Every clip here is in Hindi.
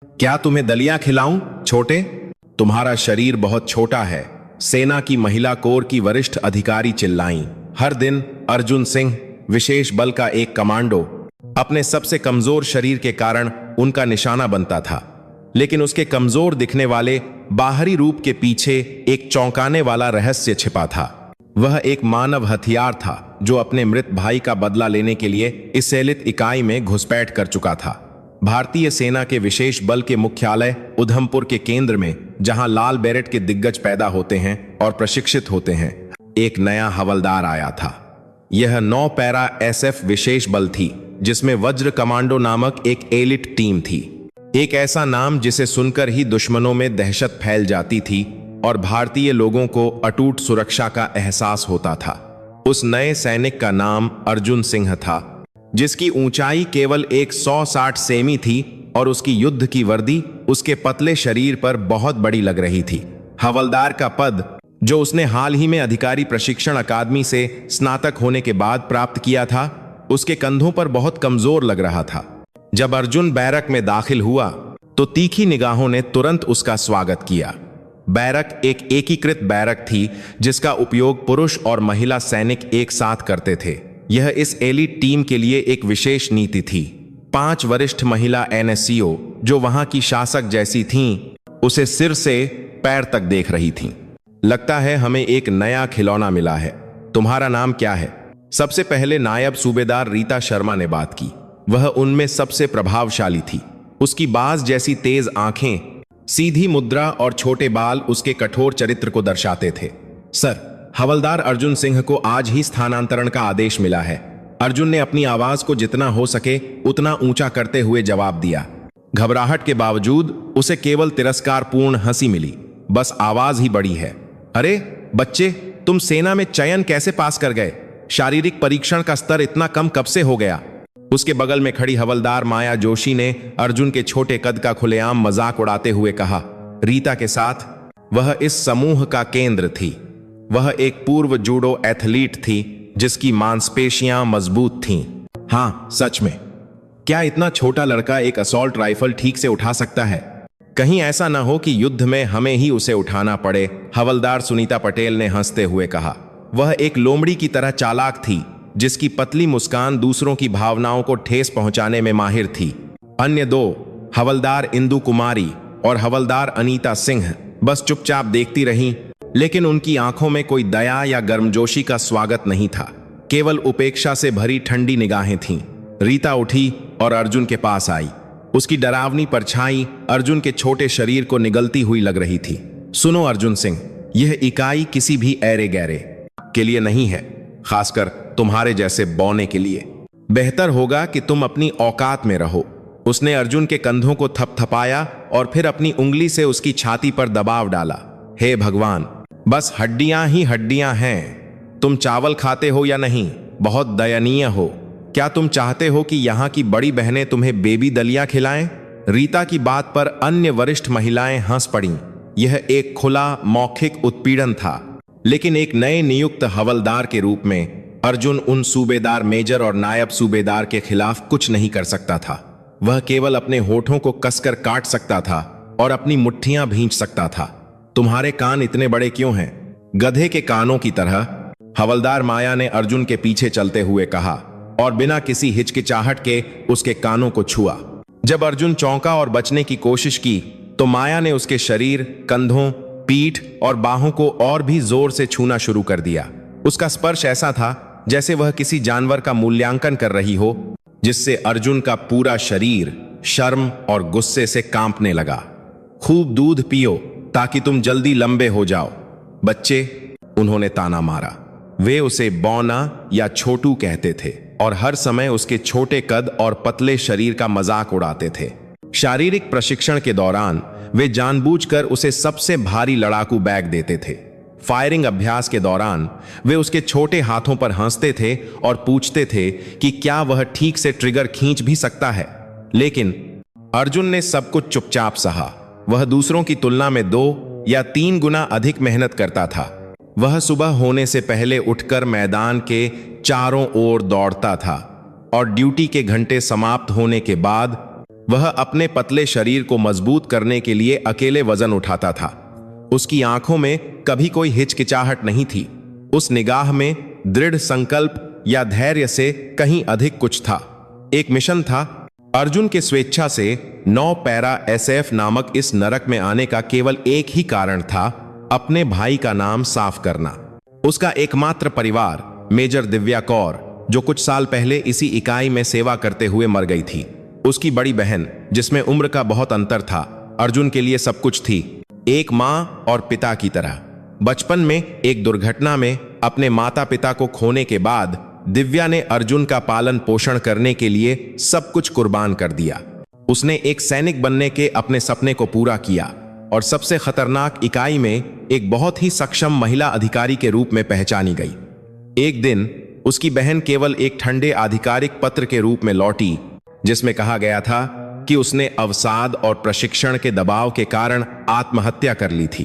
क्या तुम्हें दलिया खिलाऊं, छोटे? तुम्हारा शरीर बहुत छोटा है, सेना की महिला कोर की वरिष्ठ अधिकारी चिल्लाईं। हर दिन अर्जुन सिंह, विशेष बल का एक कमांडो, अपने सबसे कमजोर शरीर के कारण उनका निशाना बनता था। लेकिन उसके कमजोर दिखने वाले बाहरी रूप के पीछे एक चौंकाने वाला रहस्य छिपा था। वह एक मानव हथियार था जो अपने मृत भाई का बदला लेने के लिए इस सेलित इकाई में घुसपैठ कर चुका था। भारतीय सेना के विशेष बल के मुख्यालय उधमपुर के केंद्र में, जहां लाल बेरेट के दिग्गज पैदा होते हैं और प्रशिक्षित होते हैं, एक नया हवलदार आया था। यह 9 पैरा SF विशेष बल थी, जिसमें वज्र कमांडो नामक एक एलिट टीम थी। एक ऐसा नाम जिसे सुनकर ही दुश्मनों में दहशत फैल जाती थी और भारतीय लोगों को अटूट सुरक्षा का एहसास होता था। उस नए सैनिक का नाम अर्जुन सिंह था, जिसकी ऊंचाई केवल 160 सेमी थी और उसकी युद्ध की वर्दी उसके पतले शरीर पर बहुत बड़ी लग रही थी। हवलदार का पद, जो उसने हाल ही में अधिकारी प्रशिक्षण अकादमी से स्नातक होने के बाद प्राप्त किया था, उसके कंधों पर बहुत कमजोर लग रहा था। जब अर्जुन बैरक में दाखिल हुआ तो तीखी निगाहों ने तुरंत उसका स्वागत किया। बैरक एक एकीकृत बैरक थी जिसका उपयोग पुरुष और महिला सैनिक एक साथ करते थे। यह इस एलिट टीम के लिए एक विशेष नीति थी। 5 वरिष्ठ महिला NSCO, जो वहां की शासक जैसी थीं, उसे सिर से पैर तक देख रही थीं। लगता है हमें एक नया खिलौना मिला है। तुम्हारा नाम क्या है? सबसे पहले नायब सूबेदार रीता शर्मा ने बात की। वह उनमें सबसे प्रभावशाली थी। उसकी बाज जैसी तेज आंखें, सीधी मुद्रा और छोटे बाल उसके कठोर चरित्र को दर्शाते थे। सर, हवलदार अर्जुन सिंह को आज ही स्थानांतरण का आदेश मिला है। अर्जुन ने अपनी आवाज को जितना हो सके उतना ऊंचा करते हुए जवाब दिया। घबराहट के बावजूद उसे केवल तिरस्कारपूर्ण हंसी मिली। बस आवाज ही बड़ी है। अरे बच्चे, तुम सेना में चयन कैसे पास कर गए? शारीरिक परीक्षण का स्तर इतना कम कब से हो गया? उसके बगल में खड़ी हवलदार माया जोशी ने अर्जुन के छोटे कद का खुलेआम मजाक उड़ाते हुए कहा। रीता के साथ वह इस समूह का केंद्र थी। वह एक पूर्व जूडो एथलीट थी जिसकी मांसपेशियां मजबूत थीं। हाँ, सच में, क्या इतना छोटा लड़का एक असॉल्ट राइफल ठीक से उठा सकता है? कहीं ऐसा ना हो कि युद्ध में हमें ही उसे उठाना पड़े, हवलदार सुनीता पटेल ने हंसते हुए कहा। वह एक लोमड़ी की तरह चालाक थी, जिसकी पतली मुस्कान दूसरों की भावनाओं को ठेस पहुंचाने में माहिर थी। अन्य 2, हवलदार इंदु कुमारी और हवलदार अनीता सिंह, बस चुपचाप देखती रहीं, लेकिन उनकी आंखों में कोई दया या गर्मजोशी का स्वागत नहीं था। केवल उपेक्षा से भरी ठंडी निगाहें थीं। रीता उठी और अर्जुन के पास आई। उसकी डरावनी परछाई अर्जुन के छोटे शरीर को निगलती हुई लग रही थी। सुनो अर्जुन सिंह, यह इकाई किसी भी ऐरे गैरे के लिए नहीं है, खासकर तुम्हारे जैसे बौने के लिए। बेहतर होगा कि तुम अपनी औकात में रहो। उसने अर्जुन के कंधों को थपथपाया और फिर अपनी उंगली से उसकी छाती पर दबाव डाला। हे भगवान, बस हड्डियां ही हड्डियां हैं। तुम चावल खाते हो या नहीं? बहुत दयनीय हो। क्या तुम चाहते हो कि यहाँ की बड़ी बहनें तुम्हें बेबी दलिया खिलाएं? रीता की बात पर अन्य वरिष्ठ महिलाएं हंस पड़ीं। यह एक खुला मौखिक उत्पीड़न था, लेकिन एक नए नियुक्त हवलदार के रूप में अर्जुन उन सूबेदार मेजर और नायब सूबेदार के खिलाफ कुछ नहीं कर सकता था। वह केवल अपने होठों को कसकर काट सकता था और अपनी मुट्ठियां भींच सकता था। तुम्हारे कान इतने बड़े क्यों हैं? गधे के कानों की तरह, हवलदार माया ने अर्जुन के पीछे चलते हुए कहा और बिना किसी हिचकिचाहट के उसके कानों को छुआ। जब अर्जुन चौंका और बचने की कोशिश की तो माया ने उसके शरीर, कंधों, पीठ और बाहों को और भी जोर से छूना शुरू कर दिया। उसका स्पर्श ऐसा था जैसे वह किसी जानवर का मूल्यांकन कर रही हो, जिससे अर्जुन का पूरा शरीर शर्म और गुस्से से कांपने लगा। खूब दूध पियो ताकि तुम जल्दी लंबे हो जाओ, बच्चे, उन्होंने ताना मारा। वे उसे बौना या छोटू कहते थे और हर समय उसके छोटे कद और पतले शरीर का मजाक उड़ाते थे। शारीरिक प्रशिक्षण के दौरान वे जानबूझकर उसे सबसे भारी लड़ाकू बैग देते थे। फायरिंग अभ्यास के दौरान वे उसके छोटे हाथों पर हंसते थे और पूछते थे कि क्या वह ठीक से ट्रिगर खींच भी सकता है। लेकिन अर्जुन ने सब कुछ चुपचाप सहा। वह दूसरों की तुलना में 2 या 3 गुना अधिक मेहनत करता था। वह सुबह होने से पहले उठकर मैदान के चारों ओर दौड़ता था और ड्यूटी के घंटे समाप्त होने के बाद वह अपने पतले शरीर को मजबूत करने के लिए अकेले वजन उठाता था। उसकी आंखों में कभी कोई हिचकिचाहट नहीं थी। उस निगाह में दृढ़ संकल्प या धैर्य से कहीं अधिक कुछ था। एक मिशन था। अर्जुन के स्वेच्छा से 9 पैरा SF नामक इस नरक में आने का केवल एक ही कारण था, अपने भाई का नाम साफ करना। उसका एकमात्र परिवार मेजर दिव्या कौर, जो कुछ साल पहले इसी इकाई में सेवा करते हुए मर गई थी। उसकी बड़ी बहन, जिसमें उम्र का बहुत अंतर था, अर्जुन के लिए सब कुछ थी, एक मां और पिता की तरह। बचपन में एक दुर्घटना में अपने माता पिता को खोने के बाद दिव्या ने अर्जुन का पालन पोषण करने के लिए सब कुछ कुर्बान कर दिया। उसने एक सैनिक बनने के अपने सपने को पूरा किया और सबसे खतरनाक इकाई में एक बहुत ही सक्षम महिला अधिकारी के रूप में पहचानी गई। एक दिन उसकी बहन केवल एक ठंडे आधिकारिक पत्र के रूप में लौटी, जिसमें कहा गया था कि उसने अवसाद और प्रशिक्षण के दबाव के कारण आत्महत्या कर ली थी।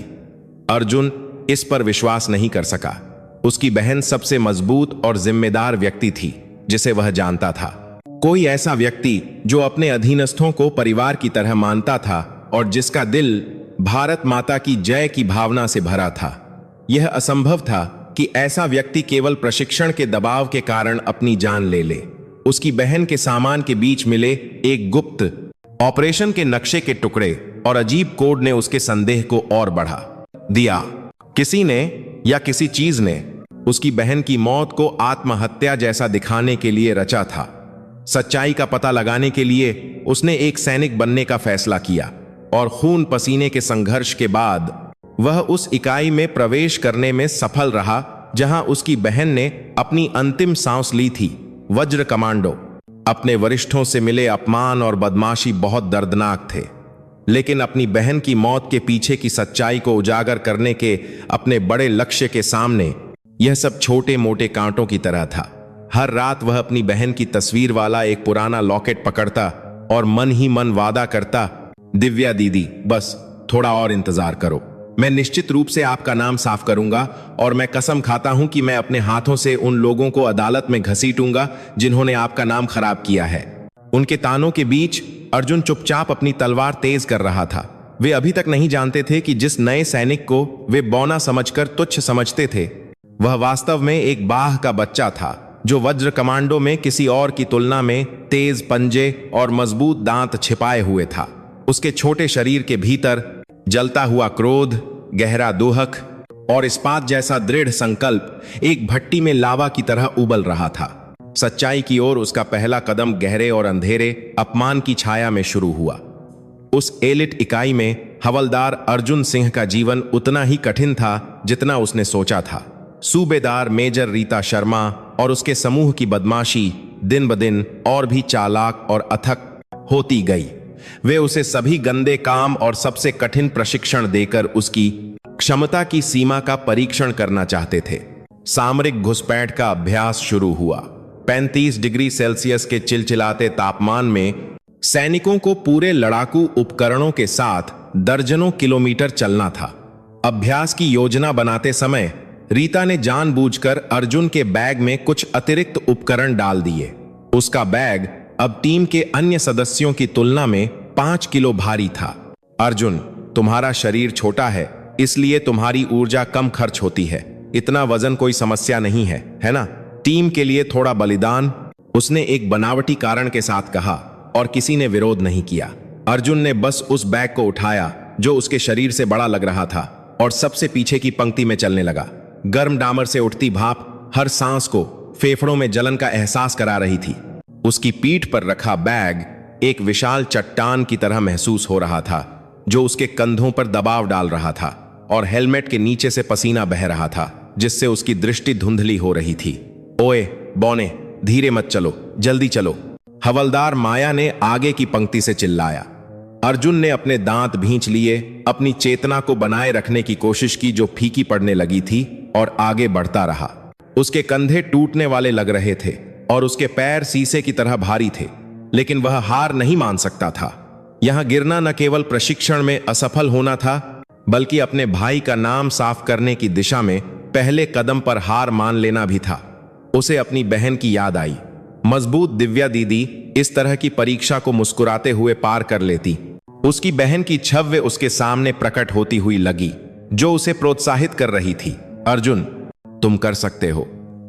अर्जुन इस पर विश्वास नहीं कर सका। उसकी बहन सबसे मजबूत और जिम्मेदार व्यक्ति थी जिसे वह जानता था। कोई ऐसा व्यक्ति जो अपने अधीनस्थों को परिवार की तरह मानता था और जिसका दिल भारत माता की जय की भावना से भरा था। यह असंभव था कि ऐसा व्यक्ति केवल प्रशिक्षण के दबाव के कारण अपनी जान ले ले। उसकी बहन के सामान के बीच मिले एक गुप्त ऑपरेशन के नक्शे के टुकड़े और अजीब कोड ने उसके संदेह को और बढ़ा दिया। किसी ने या किसी चीज ने उसकी बहन की मौत को आत्महत्या जैसा दिखाने के लिए रचा था। सच्चाई का पता लगाने के लिए उसने एक सैनिक बनने का फैसला किया और खून पसीने के संघर्ष के बाद वह उस इकाई में प्रवेश करने में सफल रहा जहां उसकी बहन ने अपनी अंतिम सांस ली थी। वज्र कमांडो। अपने वरिष्ठों से मिले अपमान और बदमाशी बहुत दर्दनाक थे, लेकिन अपनी बहन की मौत के पीछे की सच्चाई को उजागर करने के अपने बड़े लक्ष्य के सामने यह सब छोटे मोटे कांटों की तरह था। हर रात वह अपनी बहन की तस्वीर वाला एक पुराना लॉकेट पकड़ता और मन ही मन वादा करता, दिव्या दीदी, बस थोड़ा और इंतजार करो, मैं निश्चित रूप से आपका नाम साफ करूंगा और मैं कसम खाता हूं कि मैं अपने हाथों से उन लोगों को अदालत में घसीटूंगा जिन्होंने आपका नाम खराब किया है। उनके तानों के बीच अर्जुन चुपचाप अपनी तलवार तेज कर रहा था। वे अभी तक नहीं जानते थे कि जिस नए सैनिक को वे बौना समझकर तुच्छ समझते थे, वह वास्तव में एक बाघ का बच्चा था जो वज्र कमांडो में किसी और की तुलना में तेज पंजे और मजबूत दांत छिपाए हुए था। उसके छोटे शरीर के भीतर जलता हुआ क्रोध, गहरा दुहक और इस्पात जैसा दृढ़ संकल्प एक भट्टी में लावा की तरह उबल रहा था। सच्चाई की ओर उसका पहला कदम गहरे और अंधेरे अपमान की छाया में शुरू हुआ। उस एलिट इकाई में हवलदार अर्जुन सिंह का जीवन उतना ही कठिन था जितना उसने सोचा था। सूबेदार मेजर रीता शर्मा और उसके समूह की बदमाशी दिन ब दिन और भी चालाक और अथक होती गई। वे उसे सभी गंदे काम और सबसे कठिन प्रशिक्षण देकर उसकी क्षमता की सीमा का परीक्षण करना चाहते थे। सामरिक घुसपैठ का अभ्यास शुरू हुआ। 35 डिग्री सेल्सियस के चिलचिलाते तापमान में सैनिकों को पूरे लड़ाकू उपकरणों के साथ दर्जनों किलोमीटर चलना था। अभ्यास की योजना बनाते समय रीता ने जानबूझकर अर्जुन के बैग में कुछ अतिरिक्त उपकरण डाल दिए। उसका बैग अब टीम के अन्य सदस्यों की तुलना में 5 किलो भारी था। अर्जुन, तुम्हारा शरीर छोटा है, इसलिए तुम्हारी ऊर्जा कम खर्च होती है। इतना वजन कोई समस्या नहीं है, है ना? टीम के लिए थोड़ा बलिदान, उसने एक बनावटी कारण के साथ कहा और किसी ने विरोध नहीं किया। अर्जुन ने बस उस बैग को उठाया जो उसके शरीर से बड़ा लग रहा था और सबसे पीछे की पंक्ति में चलने लगा। गर्म डामर से उठती भाप हर सांस को फेफड़ों में जलन का एहसास करा रही थी। उसकी पीठ पर रखा बैग एक विशाल चट्टान की तरह महसूस हो रहा था जो उसके कंधों पर दबाव डाल रहा था और हेलमेट के नीचे से पसीना बह रहा था जिससे उसकी दृष्टि धुंधली हो रही थी। ओए बौने, धीरे मत चलो, जल्दी चलो, हवलदार माया ने आगे की पंक्ति से चिल्लाया। अर्जुन ने अपने दांत भींच लिए, अपनी चेतना को बनाए रखने की कोशिश की जो फीकी पड़ने लगी थी और आगे बढ़ता रहा। उसके कंधे टूटने वाले लग रहे थे और उसके पैर शीशे की तरह भारी थे, लेकिन वह हार नहीं मान सकता था। यहां गिरना न केवल प्रशिक्षण में असफल होना था, बल्कि अपने भाई का नाम साफ करने की दिशा में पहले कदम पर हार मान लेना भी था। उसे अपनी बहन की याद आई। मजबूत दिव्या दीदी इस तरह की परीक्षा को मुस्कुराते हुए पार कर लेती। उसकी बहन की छव्य उसके सामने प्रकट होती हुई लगी, जो उसे प्रोत्साहित कर रही थी। अर्जुन, तुम कर सकते हो,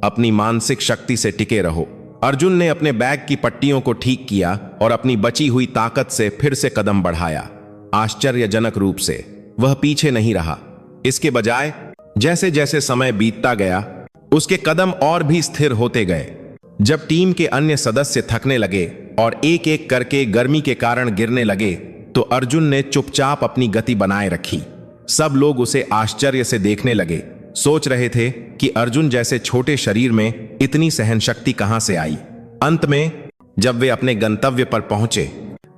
अपनी मानसिक शक्ति से टिके रहो। अर्जुन ने अपने बैग की पट्टियों को ठीक किया और अपनी बची हुई ताकत से फिर से कदम बढ़ाया। आश्चर्यजनक रूप से वह पीछे नहीं रहा। इसके बजाय जैसे जैसे समय बीतता गया, उसके कदम और भी स्थिर होते गए। जब टीम के अन्य सदस्य थकने लगे और एक एक करके गर्मी के कारण गिरने लगे, तो अर्जुन ने चुपचाप अपनी गति बनाए रखी। सब लोग उसे आश्चर्य से देखने लगे, सोच रहे थे कि अर्जुन जैसे छोटे शरीर में इतनी सहनशक्ति कहां से आई। अंत में जब वे अपने गंतव्य पर पहुंचे,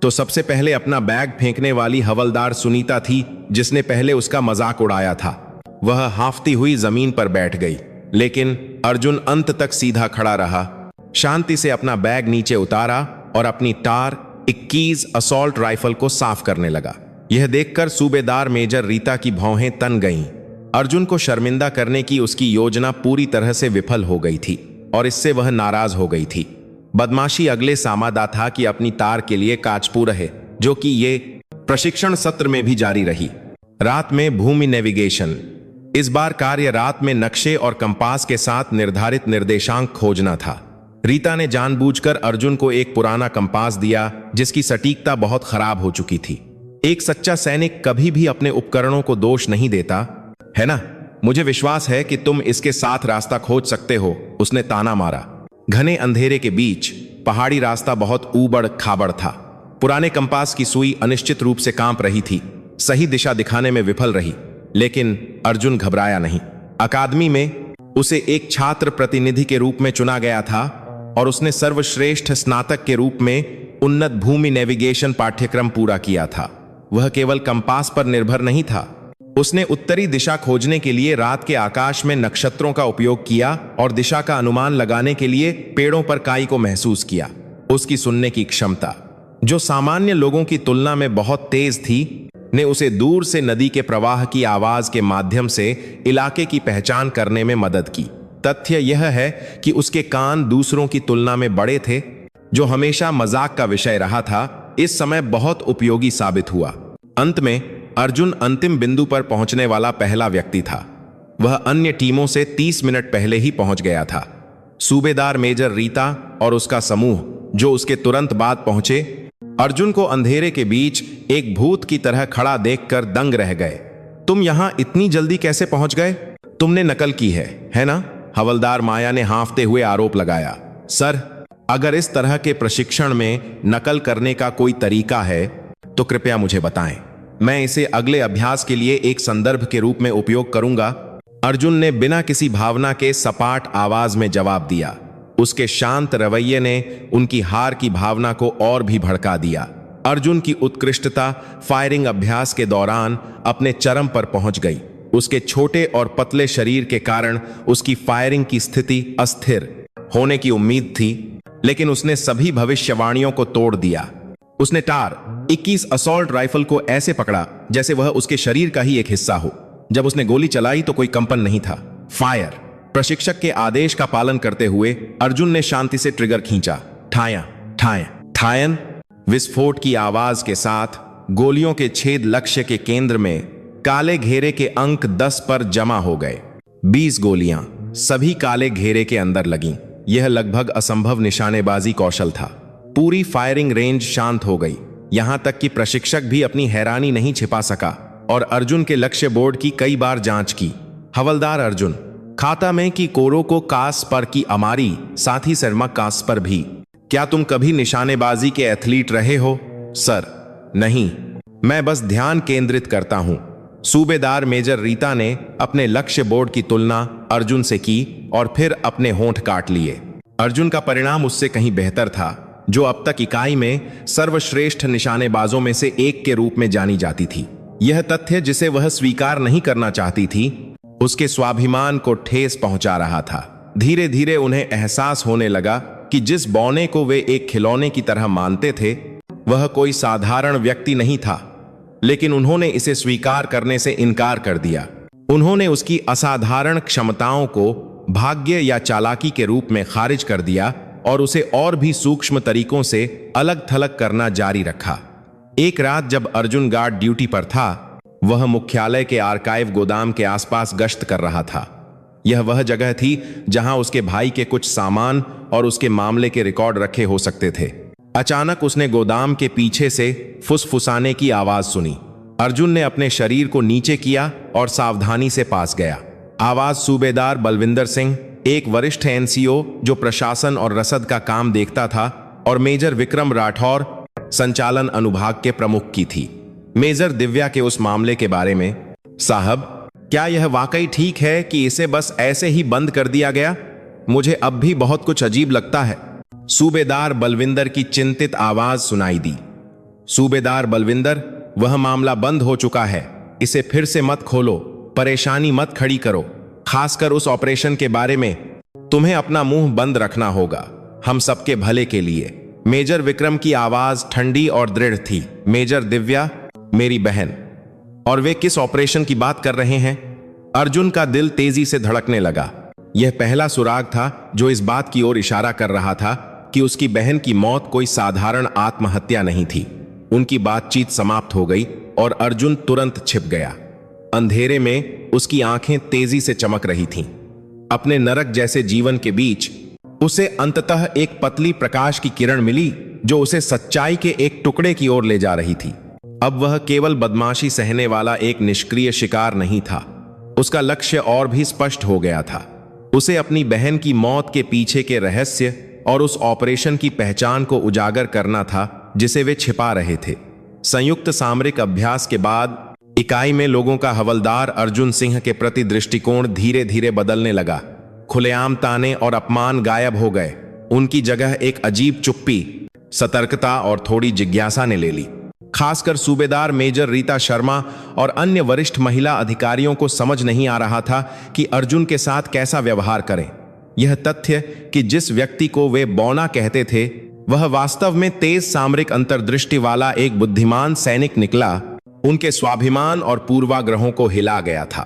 तो सबसे पहले अपना बैग फेंकने वाली हवलदार सुनीता थी, जिसने पहले उसका मजाक उड़ाया था। वह हाफती हुई जमीन पर बैठ गई, लेकिन अर्जुन अंत तक सीधा खड़ा रहा। शांति से अपना बैग नीचे उतारा और अपनी टार 21 असॉल्ट राइफल को साफ करने लगा। यह देखकर सूबेदार मेजर रीता की भौहें तन गईं। अर्जुन को शर्मिंदा करने की उसकी योजना पूरी तरह से विफल हो गई थी और इससे वह नाराज हो गई थी। बदमाशी अगले सामादा था कि अपनी तार के लिए काचपू रहे, जो कि ये प्रशिक्षण सत्र में भी जारी रही। रात में भूमि नेविगेशन। इस बार कार्य रात में नक्शे और कंपास के साथ निर्धारित निर्देशांक खोजना था। रीता ने जानबूझकर अर्जुन को एक पुराना कंपास दिया, जिसकी सटीकता बहुत खराब हो चुकी थी। एक सच्चा सैनिक कभी भी अपने उपकरणों को दोष नहीं देता, है ना? मुझे विश्वास है कि तुम इसके साथ रास्ता खोज सकते हो, उसने ताना मारा। घने अंधेरे के बीच पहाड़ी रास्ता बहुत ऊबड़ खाबड़ था। पुराने कंपास की सुई अनिश्चित रूप से कांप रही थी, सही दिशा दिखाने में विफल रही। लेकिन अर्जुन घबराया नहीं। अकादमी में उसे एक छात्र प्रतिनिधि के रूप में चुना गया था और उसने सर्वश्रेष्ठ स्नातक के रूप में उन्नत भूमि नेविगेशन पाठ्यक्रम पूरा किया था। वह केवल कंपास पर निर्भर नहीं था, उसने उत्तरी दिशा खोजने के लिए रात के आकाश में नक्षत्रों का उपयोग किया और दिशा का अनुमान लगाने के लिए पेड़ों पर काई को महसूस किया। उसकी सुनने की क्षमता, जो सामान्य लोगों की तुलना में बहुत तेज थी, ने उसे दूर से नदी के प्रवाह की आवाज के माध्यम से इलाके की पहचान करने में मदद की। तथ्य यह है कि उसके कान दूसरों की तुलना में बड़े थे, जो हमेशा मजाक का विषय रहा था, इस समय बहुत उपयोगी साबित हुआ। अंत में अर्जुन अंतिम बिंदु पर पहुंचने वाला पहला व्यक्ति था। वह अन्य टीमों से 30 मिनट पहले ही पहुंच गया था। सूबेदार मेजर रीता और उसका समूह, जो उसके तुरंत बाद पहुंचे, अर्जुन को अंधेरे के बीच एक भूत की तरह खड़ा देखकर दंग रह गए। तुम यहां इतनी जल्दी कैसे पहुंच गए? तुमने नकल की है ना? हवलदार माया ने हांफते हुए आरोप लगाया। सर, अगर इस तरह के प्रशिक्षण में नकल करने का कोई तरीका है तो कृपया मुझे बताएं। मैं इसे अगले अभ्यास के लिए एक संदर्भ के रूप में उपयोग करूंगा। अर्जुन ने बिना किसी भावना के सपाट आवाज में जवाब दिया। उसके शांत रवैये ने उनकी हार की भावना को और भी भड़का दिया। अर्जुन की उत्कृष्टता फायरिंग अभ्यास के दौरान अपने चरम पर पहुंच गई। उसके छोटे और पतले शरीर के कारण उसकी फायरिंग की स्थिति अस्थिर होने की उम्मीद थी, लेकिन उसने सभी भविष्यवाणियों को तोड़ दिया। उसने टार 21 असॉल्ट राइफल को ऐसे पकड़ा जैसे वह उसके शरीर का ही एक हिस्सा हो। जब उसने गोली चलाई तो कोई कंपन नहीं था। फायर। प्रशिक्षक के आदेश का पालन करते हुए अर्जुन ने शांति से ट्रिगर खींचा। ठाया ठाया ठायन। विस्फोट की आवाज के साथ गोलियों के छेद लक्ष्य के केंद्र में काले घेरे के अंक 10 पर जमा हो गए। 20 गोलियां सभी काले घेरे के अंदर लगीं। यह लगभग असंभव निशानेबाजी कौशल था। पूरी फायरिंग रेंज शांत हो गई, यहां तक कि प्रशिक्षक भी अपनी हैरानी नहीं छिपा सका और अर्जुन के लक्ष्य बोर्ड की कई बार जांच की। हवलदार अर्जुन, खाता में कि कोरो को कास पर की अमारी, साथ ही शर्मा कास पर भी। क्या तुम कभी निशानेबाजी के एथलीट रहे हो? सर, नहीं, मैं बस ध्यान केंद्रित करता हूं। सूबेदार मेजर रीता ने अपने लक्ष्य बोर्ड की तुलना अर्जुन से की और फिर अपने होंठ काट लिए। अर्जुन का परिणाम उससे कहीं बेहतर था, जो अब तक इकाई में सर्वश्रेष्ठ निशानेबाजों में से एक के रूप में जानी जाती थी। यह तथ्य, जिसे वह स्वीकार नहीं करना चाहती थी, उसके स्वाभिमान को ठेस पहुंचा रहा था। धीरे धीरे उन्हें एहसास होने लगा कि जिस बौने को वे एक खिलौने की तरह मानते थे, वह कोई साधारण व्यक्ति नहीं था, लेकिन उन्होंने इसे स्वीकार करने से इनकार कर दिया। उन्होंने उसकी असाधारण क्षमताओं को भाग्य या चालाकी के रूप में खारिज कर दिया, और उसे और भी सूक्ष्म तरीकों से अलग थलग करना जारी रखा। एक रात जब अर्जुन गार्ड ड्यूटी पर था, वह मुख्यालय के आर्काइव गोदाम के आसपास गश्त कर रहा था। यह वह जगह थी जहां उसके भाई के कुछ सामान और उसके मामले के रिकॉर्ड रखे हो सकते थे। अचानक उसने गोदाम के पीछे से फुसफुसाने की आवाज सुनी। अर्जुन ने अपने शरीर को नीचे किया और सावधानी से पास गया। आवाज सूबेदार बलविंदर सिंह, एक वरिष्ठ एनसीओ जो प्रशासन और रसद का काम देखता था, और मेजर विक्रम राठौर, संचालन अनुभाग के प्रमुख की थी। मेजर दिव्या के उस मामले के बारे में, साहब, क्या यह वाकई ठीक है कि इसे बस ऐसे ही बंद कर दिया गया? मुझे अब भी बहुत कुछ अजीब लगता है। सूबेदार बलविंदर की चिंतित आवाज सुनाई दी। सूबेदार बलविंदर, वह मामला बंद हो चुका है, इसे फिर से मत खोलो, परेशानी मत खड़ी करो। खासकर उस ऑपरेशन के बारे में तुम्हें अपना मुंह बंद रखना होगा, हम सबके भले के लिए। मेजर विक्रम की आवाज ठंडी और दृढ़ थी। मेजर दिव्या, मेरी बहन, और वे किस ऑपरेशन की बात कर रहे हैं? अर्जुन का दिल तेजी से धड़कने लगा। यह पहला सुराग था जो इस बात की ओर इशारा कर रहा था कि उसकी बहन की मौत कोई साधारण आत्महत्या नहीं थी। उनकी बातचीत समाप्त हो गई और अर्जुन तुरंत छिप गया। अंधेरे में उसकी आंखें तेजी से चमक रही थीं। अपने नरक जैसे जीवन के बीच उसे अंततः एक पतली प्रकाश की किरण मिली जो उसे सच्चाई के एक टुकड़े की ओर ले जा रही थी। अब वह केवल बदमाशी सहने वाला एक निष्क्रिय शिकार नहीं था। उसका लक्ष्य और भी स्पष्ट हो गया था। उसे अपनी बहन की मौत के पीछे के रहस्य और उस ऑपरेशन की पहचान को उजागर करना था जिसे वे छिपा रहे थे। संयुक्त सामरिक अभ्यास के बाद इकाई में लोगों का हवलदार अर्जुन सिंह के प्रति दृष्टिकोण धीरे धीरे बदलने लगा। खुलेआम ताने और अपमान गायब हो गए। उनकी जगह एक अजीब चुप्पी, सतर्कता और थोड़ी जिज्ञासा ने ले ली। खासकर सूबेदार मेजर रीता शर्मा और अन्य वरिष्ठ महिला अधिकारियों को समझ नहीं आ रहा था कि अर्जुन के साथ कैसा व्यवहार करें। यह तथ्य कि जिस व्यक्ति को वे बौना कहते थे, वह वास्तव में तेज सामरिक अंतर्दृष्टि वाला एक बुद्धिमान सैनिक निकला, उनके स्वाभिमान और पूर्वाग्रहों को हिला गया था।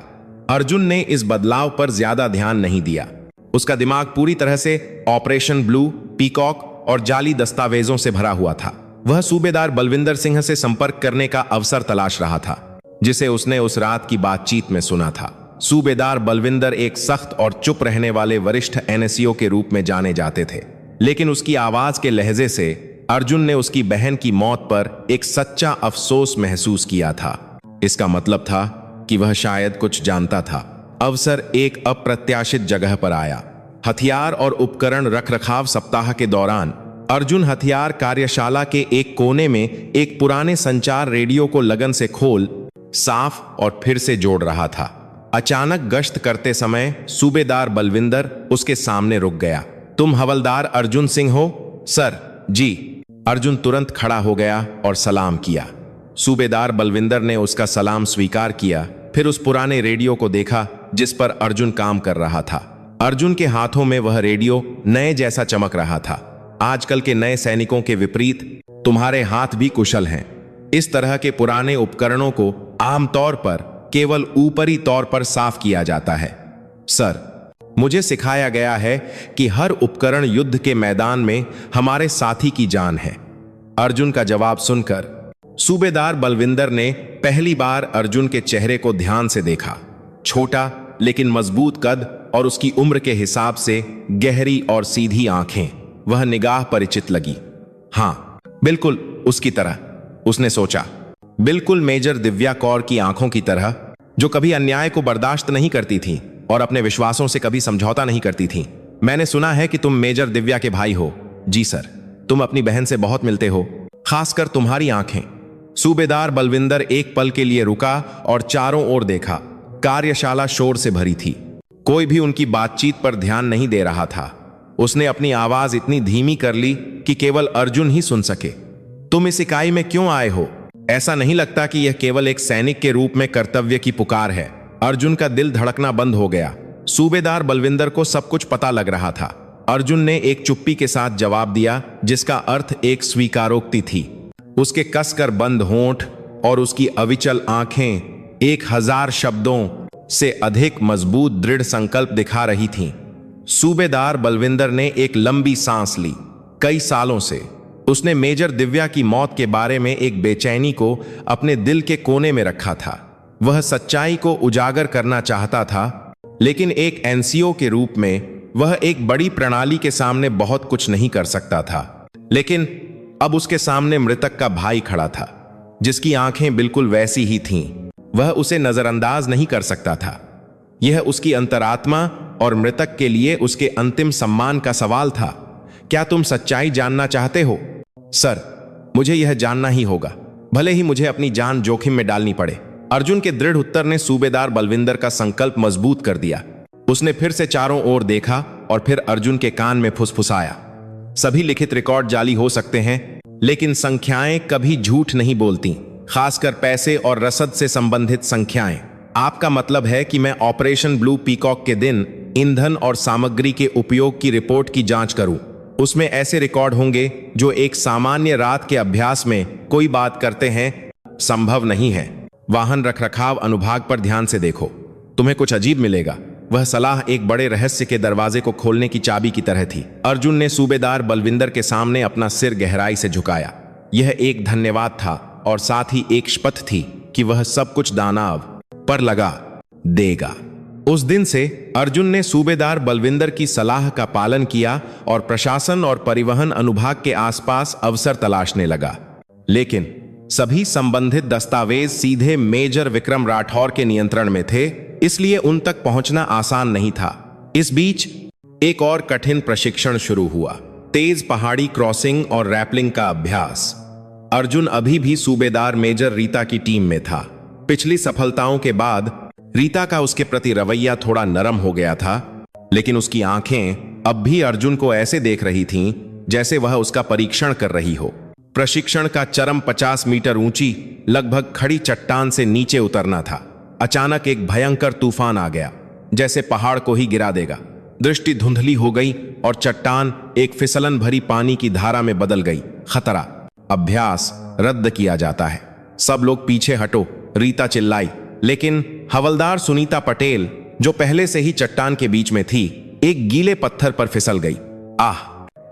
अर्जुन ने इस बदलाव पर ज्यादा ध्यान नहीं दिया। उसका दिमाग पूरी तरह से ऑपरेशन ब्लू, पीकॉक और जाली दस्तावेजों से भरा हुआ था। वह सूबेदार बलविंदर सिंह से संपर्क करने का अवसर तलाश रहा था, जिसे उसने उस रात की बातचीत में सुना था। सूबेदार बलविंदर एक सख्त और चुप रहने वाले वरिष्ठ एनएसओ के रूप में जाने जाते थे, लेकिन उसकी आवाज के लहजे से अर्जुन ने उसकी बहन की मौत पर एक सच्चा अफसोस महसूस किया था। इसका मतलब था कि वह शायद कुछ जानता था। अवसर एक अप्रत्याशित जगह पर आया। हथियार और उपकरण रखरखाव सप्ताह के दौरान अर्जुन हथियार कार्यशाला के एक कोने में एक पुराने संचार रेडियो को लगन से खोल, साफ और फिर से जोड़ रहा था। अचानक गश्त करते समय सूबेदार बलविंदर उसके सामने रुक गया। तुम हवलदार अर्जुन सिंह हो? सर जी। अर्जुन तुरंत खड़ा हो गया और सलाम किया। सूबेदार बलविंदर ने उसका सलाम स्वीकार किया, फिर उस पुराने रेडियो को देखा जिस पर अर्जुन काम कर रहा था। अर्जुन के हाथों में वह रेडियो नए जैसा चमक रहा था। आजकल के नए सैनिकों के विपरीत तुम्हारे हाथ भी कुशल हैं। इस तरह के पुराने उपकरणों को आमतौर पर केवल ऊपरी तौर पर साफ किया जाता है। सर, मुझे सिखाया गया है कि हर उपकरण युद्ध के मैदान में हमारे साथी की जान है। अर्जुन का जवाब सुनकर सूबेदार बलविंदर ने पहली बार अर्जुन के चेहरे को ध्यान से देखा। छोटा लेकिन मजबूत कद और उसकी उम्र के हिसाब से गहरी और सीधी आंखें, वह निगाह परिचित लगी। हाँ, बिल्कुल उसकी तरह, उसने सोचा। बिल्कुल मेजर दिव्या कौर की आंखों की तरह, जो कभी अन्याय को बर्दाश्त नहीं करती थीं और अपने विश्वासों से कभी समझौता नहीं करती थीं। मैंने सुना है कि तुम मेजर दिव्या के भाई हो। जी सर, तुम अपनी बहन से बहुत मिलते हो, खासकर तुम्हारी आंखें। सूबेदार बलविंदर एक पल के लिए रुका और चारों ओर देखा। कार्यशाला शोर से भरी थी। कोई भी उनकी बातचीत पर ध्यान नहीं दे रहा था। उसने अपनी आवाज इतनी धीमी कर ली कि केवल अर्जुन ही सुन सके। तुम इस इकाई में क्यों आए हो? ऐसा नहीं लगता कि यह केवल एक सैनिक के रूप में कर्तव्य की पुकार है? अर्जुन का दिल धड़कना बंद हो गया। सूबेदार बलविंदर को सब कुछ पता लग रहा था। अर्जुन ने एक चुप्पी के साथ जवाब दिया, जिसका अर्थ एक स्वीकारोक्ति थी। उसके कसकर बंद होंठ और उसकी अविचल आंखें 1000 शब्दों से अधिक मजबूत दृढ़ संकल्प दिखा रही थीं। सूबेदार बलविंदर ने एक लंबी सांस ली। कई सालों से उसने मेजर दिव्या की मौत के बारे में एक बेचैनी को अपने दिल के कोने में रखा था। वह सच्चाई को उजागर करना चाहता था, लेकिन एक एनसीओ के रूप में वह एक बड़ी प्रणाली के सामने बहुत कुछ नहीं कर सकता था। लेकिन अब उसके सामने मृतक का भाई खड़ा था, जिसकी आंखें बिल्कुल वैसी ही थीं। वह उसे नजरअंदाज नहीं कर सकता था। यह उसकी अंतरात्मा और मृतक के लिए उसके अंतिम सम्मान का सवाल था। क्या तुम सच्चाई जानना चाहते हो? सर, मुझे यह जानना ही होगा, भले ही मुझे अपनी जान जोखिम में डालनी पड़े। अर्जुन के दृढ़ उत्तर ने सूबेदार बलविंदर का संकल्प मजबूत कर दिया। उसने फिर से चारों ओर देखा और फिर अर्जुन के कान में फुसफुसाया। सभी लिखित रिकॉर्ड जाली हो सकते हैं, लेकिन संख्याएं कभी झूठ नहीं बोलती, खासकर पैसे और रसद से संबंधित संख्याएं। आपका मतलब है कि मैं ऑपरेशन ब्लू पीकॉक के दिन ईंधन और सामग्री के उपयोग की रिपोर्ट की जांच करूं? उसमें ऐसे रिकॉर्ड होंगे जो एक सामान्य रात के अभ्यास में कोई बात करते हैं? संभव नहीं है। वाहन रखरखाव अनुभाग पर ध्यान से देखो, तुम्हें कुछ अजीब मिलेगा। वह सलाह एक बड़े रहस्य के दरवाजे को खोलने की चाबी की तरह थी। अर्जुन ने सूबेदार बलविंदर के सामने अपना सिर गहराई से झुकाया। यह एक धन्यवाद था और साथ ही एक शपथ थी कि वह सब कुछ दानव पर लगा देगा। उस दिन से अर्जुन ने सूबेदार बलविंदर की सलाह का पालन किया और प्रशासन और परिवहन अनुभाग के आसपास अवसर तलाशने लगा। लेकिन सभी संबंधित दस्तावेज सीधे मेजर विक्रम राठौर के नियंत्रण में थे, इसलिए उन तक पहुंचना आसान नहीं था। इस बीच एक और कठिन प्रशिक्षण शुरू हुआ, तेज पहाड़ी क्रॉसिंग और रैपलिंग का अभ्यास। अर्जुन अभी भी सूबेदार मेजर रीता की टीम में था। पिछली सफलताओं के बाद रीता का उसके प्रति रवैया थोड़ा नरम हो गया था, लेकिन उसकी आंखें अब भी अर्जुन को ऐसे देख रही थीं जैसे वह उसका परीक्षण कर रही हो। प्रशिक्षण का चरम 50 मीटर ऊंची लगभग खड़ी चट्टान से नीचे उतरना था। अचानक एक भयंकर तूफान आ गया, जैसे पहाड़ को ही गिरा देगा। दृष्टि धुंधली हो गई और चट्टान एक फिसलन भरी पानी की धारा में बदल गई। खतरा, अभ्यास रद्द किया जाता है। सब लोग पीछे हटो, रीता चिल्लाई। लेकिन हवलदार सुनीता पटेल, जो पहले से ही चट्टान के बीच में थी, एक गीले पत्थर पर फिसल गई। आह!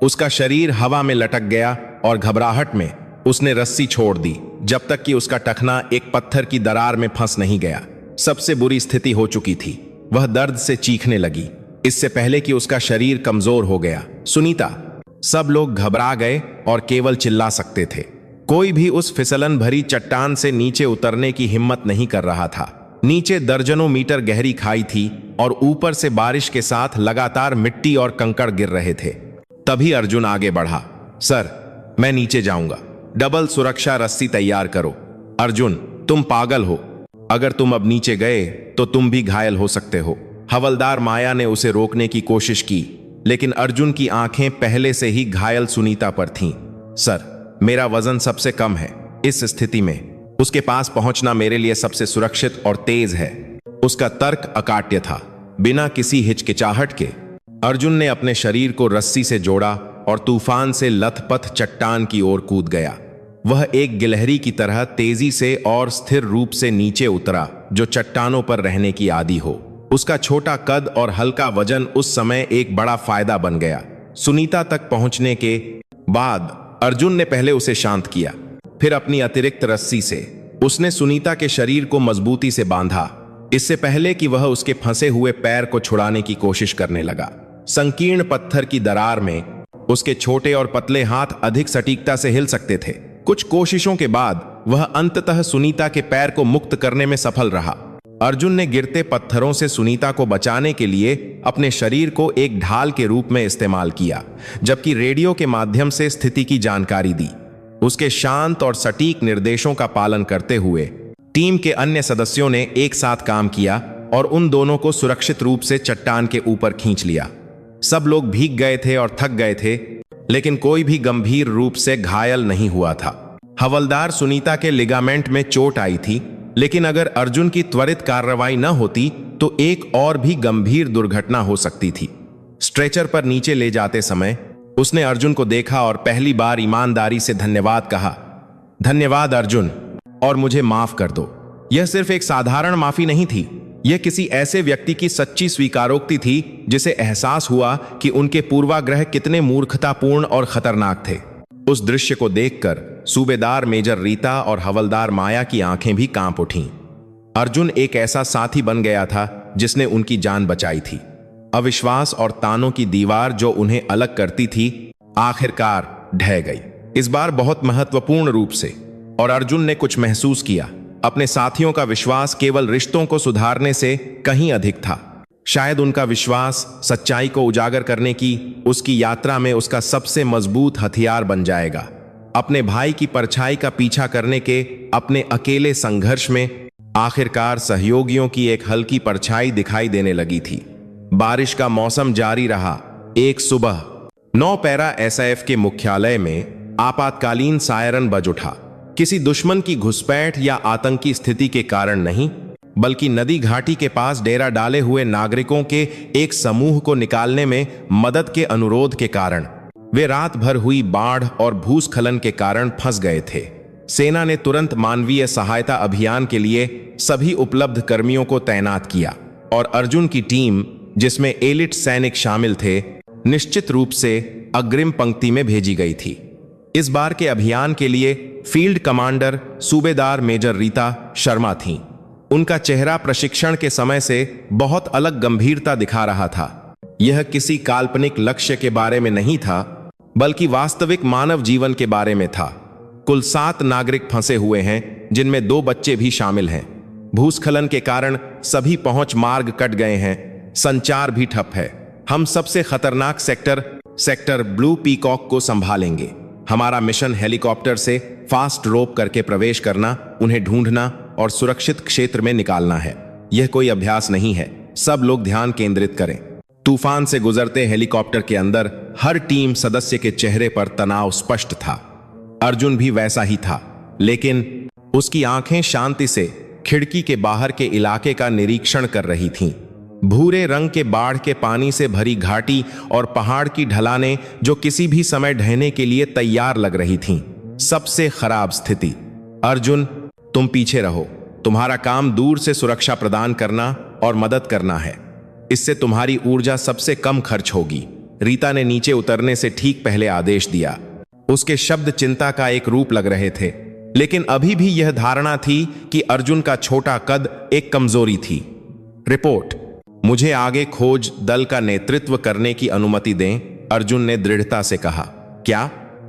उसका शरीर हवा में लटक गया और घबराहट में उसने रस्सी छोड़ दी, जब तक कि उसका टखना एक पत्थर की दरार में फंस नहीं गया। सबसे बुरी स्थिति हो चुकी थी। वह दर्द से चीखने लगी, इससे पहले कि उसका शरीर कमजोर हो गया। सुनीता! सब लोग घबरा गए और केवल चिल्ला सकते थे। कोई भी उस फिसलन भरी चट्टान से नीचे उतरने की हिम्मत नहीं कर रहा था। नीचे दर्जनों मीटर गहरी खाई थी और ऊपर से बारिश के साथ लगातार मिट्टी और कंकड़ गिर रहे थे। तभी अर्जुन आगे बढ़ा। सर, मैं नीचे जाऊंगा, डबल सुरक्षा रस्सी तैयार करो। अर्जुन, तुम पागल हो। अगर तुम अब नीचे गए तो तुम भी घायल हो सकते हो। हवलदार माया ने उसे रोकने की कोशिश की, लेकिन अर्जुन की आंखें पहले से ही घायल सुनीता पर थीं। सर, मेरा वजन सबसे कम है। इस स्थिति में उसके पास पहुंचना मेरे लिए सबसे सुरक्षित और तेज है। उसका तर्क अकाट्य था। बिना किसी हिचकिचाहट के अर्जुन ने अपने शरीर को रस्सी से जोड़ा और तूफान से लथपथ चट्टान की ओर कूद गया। वह एक गिलहरी की तरह तेजी से और स्थिर रूप से नीचे उतरा, जो चट्टानों पर रहने की आदी हो। उसका छोटा कद और हल्का वजन उस समय एक बड़ा फायदा बन गया। सुनीता तक पहुंचने के बाद अर्जुन ने पहले उसे शांत किया, फिर अपनी अतिरिक्त रस्सी से उसने सुनीता के शरीर को मजबूती से बांधा, इससे पहले कि वह उसके फंसे हुए पैर को छुड़ाने की कोशिश करने लगा। संकीर्ण पत्थर की दरार में उसके छोटे और पतले हाथ अधिक सटीकता से हिल सकते थे। कुछ कोशिशों के बाद वह अंततः सुनीता के पैर को मुक्त करने में सफल रहा। अर्जुन ने गिरते पत्थरों से सुनीता को बचाने के लिए अपने शरीर को एक ढाल के रूप में इस्तेमाल किया, जबकि रेडियो के माध्यम से स्थिति की जानकारी दी। उसके शांत और सटीक निर्देशों का पालन करते हुए टीम के अन्य सदस्यों ने एक साथ काम किया और उन दोनों को सुरक्षित रूप से चट्टान के ऊपर खींच लिया। सब लोग भीग गए थे और थक गए थे, लेकिन कोई भी गंभीर रूप से घायल नहीं हुआ था। हवलदार सुनीता के लिगामेंट में चोट आई थी, लेकिन अगर अर्जुन की त्वरित कार्रवाई न होती तो एक और भी गंभीर दुर्घटना हो सकती थी। स्ट्रेचर पर नीचे ले जाते समय उसने अर्जुन को देखा और पहली बार ईमानदारी से धन्यवाद कहा। धन्यवाद अर्जुन, और मुझे माफ कर दो। यह सिर्फ एक साधारण माफी नहीं थी, यह किसी ऐसे व्यक्ति की सच्ची स्वीकारोक्ति थी जिसे एहसास हुआ कि उनके पूर्वाग्रह कितने मूर्खतापूर्ण और खतरनाक थे। उस दृश्य को देखकर सूबेदार मेजर रीता और हवलदार माया की आंखें भी कांप उठीं। अर्जुन एक ऐसा साथी बन गया था जिसने उनकी जान बचाई थी। अविश्वास और तानों की दीवार जो उन्हें अलग करती थी, आखिरकार ढह गई, इस बार बहुत महत्वपूर्ण रूप से। और अर्जुन ने कुछ महसूस किया। अपने साथियों का विश्वास केवल रिश्तों को सुधारने से कहीं अधिक था। शायद उनका विश्वास सच्चाई को उजागर करने की उसकी यात्रा में उसका सबसे मजबूत हथियार बन जाएगा। अपने भाई की परछाई का पीछा करने के अपने अकेले संघर्ष में आखिरकार सहयोगियों की एक हल्की परछाई दिखाई देने लगी थी। बारिश का मौसम जारी रहा। एक सुबह 9 पैरा एसएएफ के मुख्यालय में आपातकालीन सायरन बज उठा। किसी दुश्मन की घुसपैठ या आतंकी स्थिति के कारण नहीं, बल्कि नदी घाटी के पास डेरा डाले हुए नागरिकों के एक समूह को निकालने में मदद के अनुरोध के कारण। वे रात भर हुई बाढ़ और भूस्खलन के कारण फंस गए थे। सेना ने तुरंत मानवीय सहायता अभियान के लिए सभी उपलब्ध कर्मियों को तैनात किया और अर्जुन की टीम, जिसमें एलिट सैनिक शामिल थे, निश्चित रूप से अग्रिम पंक्ति में भेजी गई थी। इस बार के अभियान के लिए फील्ड कमांडर सूबेदार मेजर रीता शर्मा थीं। उनका चेहरा प्रशिक्षण के समय से बहुत अलग गंभीरता दिखा रहा था। यह किसी काल्पनिक लक्ष्य के बारे में नहीं था, बल्कि वास्तविक मानव जीवन के बारे में था। कुल 7 नागरिक फंसे हुए हैं, जिनमें 2 बच्चे भी शामिल हैं। भूस्खलन के कारण सभी पहुंच मार्ग कट गए हैं, संचार भी ठप है। हम सबसे खतरनाक सेक्टर ब्लू पीकॉक को संभालेंगे। हमारा मिशन हेलीकॉप्टर से फास्ट रोप करके प्रवेश करना, उन्हें ढूंढना और सुरक्षित क्षेत्र में निकालना है। यह कोई अभ्यास नहीं है। सब लोग ध्यान केंद्रित करें। तूफान से गुजरते हेलीकॉप्टर के अंदर हर टीम सदस्य के चेहरे पर तनाव स्पष्ट था। अर्जुन भी वैसा ही था, लेकिन उसकी आंखें शांति से खिड़की के बाहर के इलाके का निरीक्षण कर रही थीं। भूरे रंग के बाढ़ के पानी से भरी घाटी और पहाड़ की ढलानें जो किसी भी समय ढहने के लिए तैयार लग रही थीं। सबसे खराब स्थिति। अर्जुन, तुम पीछे रहो। तुम्हारा काम दूर से सुरक्षा प्रदान करना और मदद करना है। इससे तुम्हारी ऊर्जा सबसे कम खर्च होगी। रीता ने नीचे उतरने से ठीक पहले आदेश दिया। उसके शब्द चिंता का एक रूप लग रहे थे, लेकिन अभी भी यह धारणा थी कि अर्जुन का छोटा कद एक कमजोरी थी। रिपोर्ट, मुझे आगे खोज दल का नेतृत्व करने की अनुमति दें, अर्जुन ने दृढ़ता से कहा। क्या?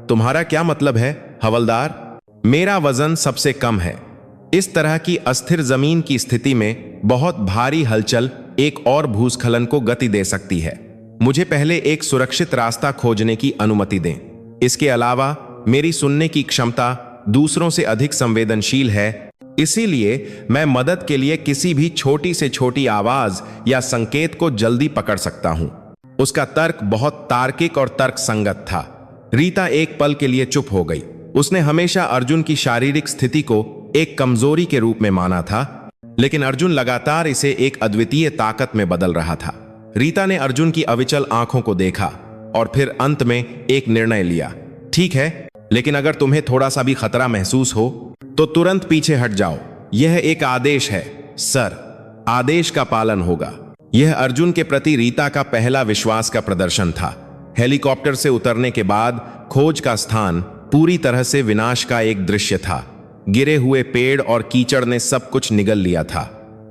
तुम्हारा क्या मतलब है, हवलदार? मेरा वजन सबसे कम है। इस तरह की अस्थिर जमीन की स्थिति में बहुत भारी हलचल एक और भूस्खलन को गति दे सकती है। मुझे पहले एक सुरक्षित रास्ता खोजने की अनुमति दें। इसके अलावा मेरी सुनने की क्षमता दूसरों से अधिक संवेदनशील है, इसीलिए मैं मदद के लिए किसी भी छोटी से छोटी आवाज या संकेत को जल्दी पकड़ सकता हूं। उसका तर्क बहुत तार्किक और तर्कसंगत था। रीता एक पल के लिए चुप हो गई। उसने हमेशा अर्जुन की शारीरिक स्थिति को एक कमजोरी के रूप में माना था, लेकिन अर्जुन लगातार इसे एक अद्वितीय ताकत में बदल रहा था। रीता ने अर्जुन की अविचल आंखों को देखा और फिर अंत में एक निर्णय लिया। ठीक है, लेकिन अगर तुम्हें थोड़ा सा भी खतरा महसूस हो तो तुरंत पीछे हट जाओ। यह एक आदेश है, सर। आदेश का पालन होगा। यह अर्जुन के प्रति रीता का पहला विश्वास का प्रदर्शन था। हेलीकॉप्टर से उतरने के बाद खोज का स्थान पूरी तरह से विनाश का एक दृश्य था। गिरे हुए पेड़ और कीचड़ ने सब कुछ निगल लिया था।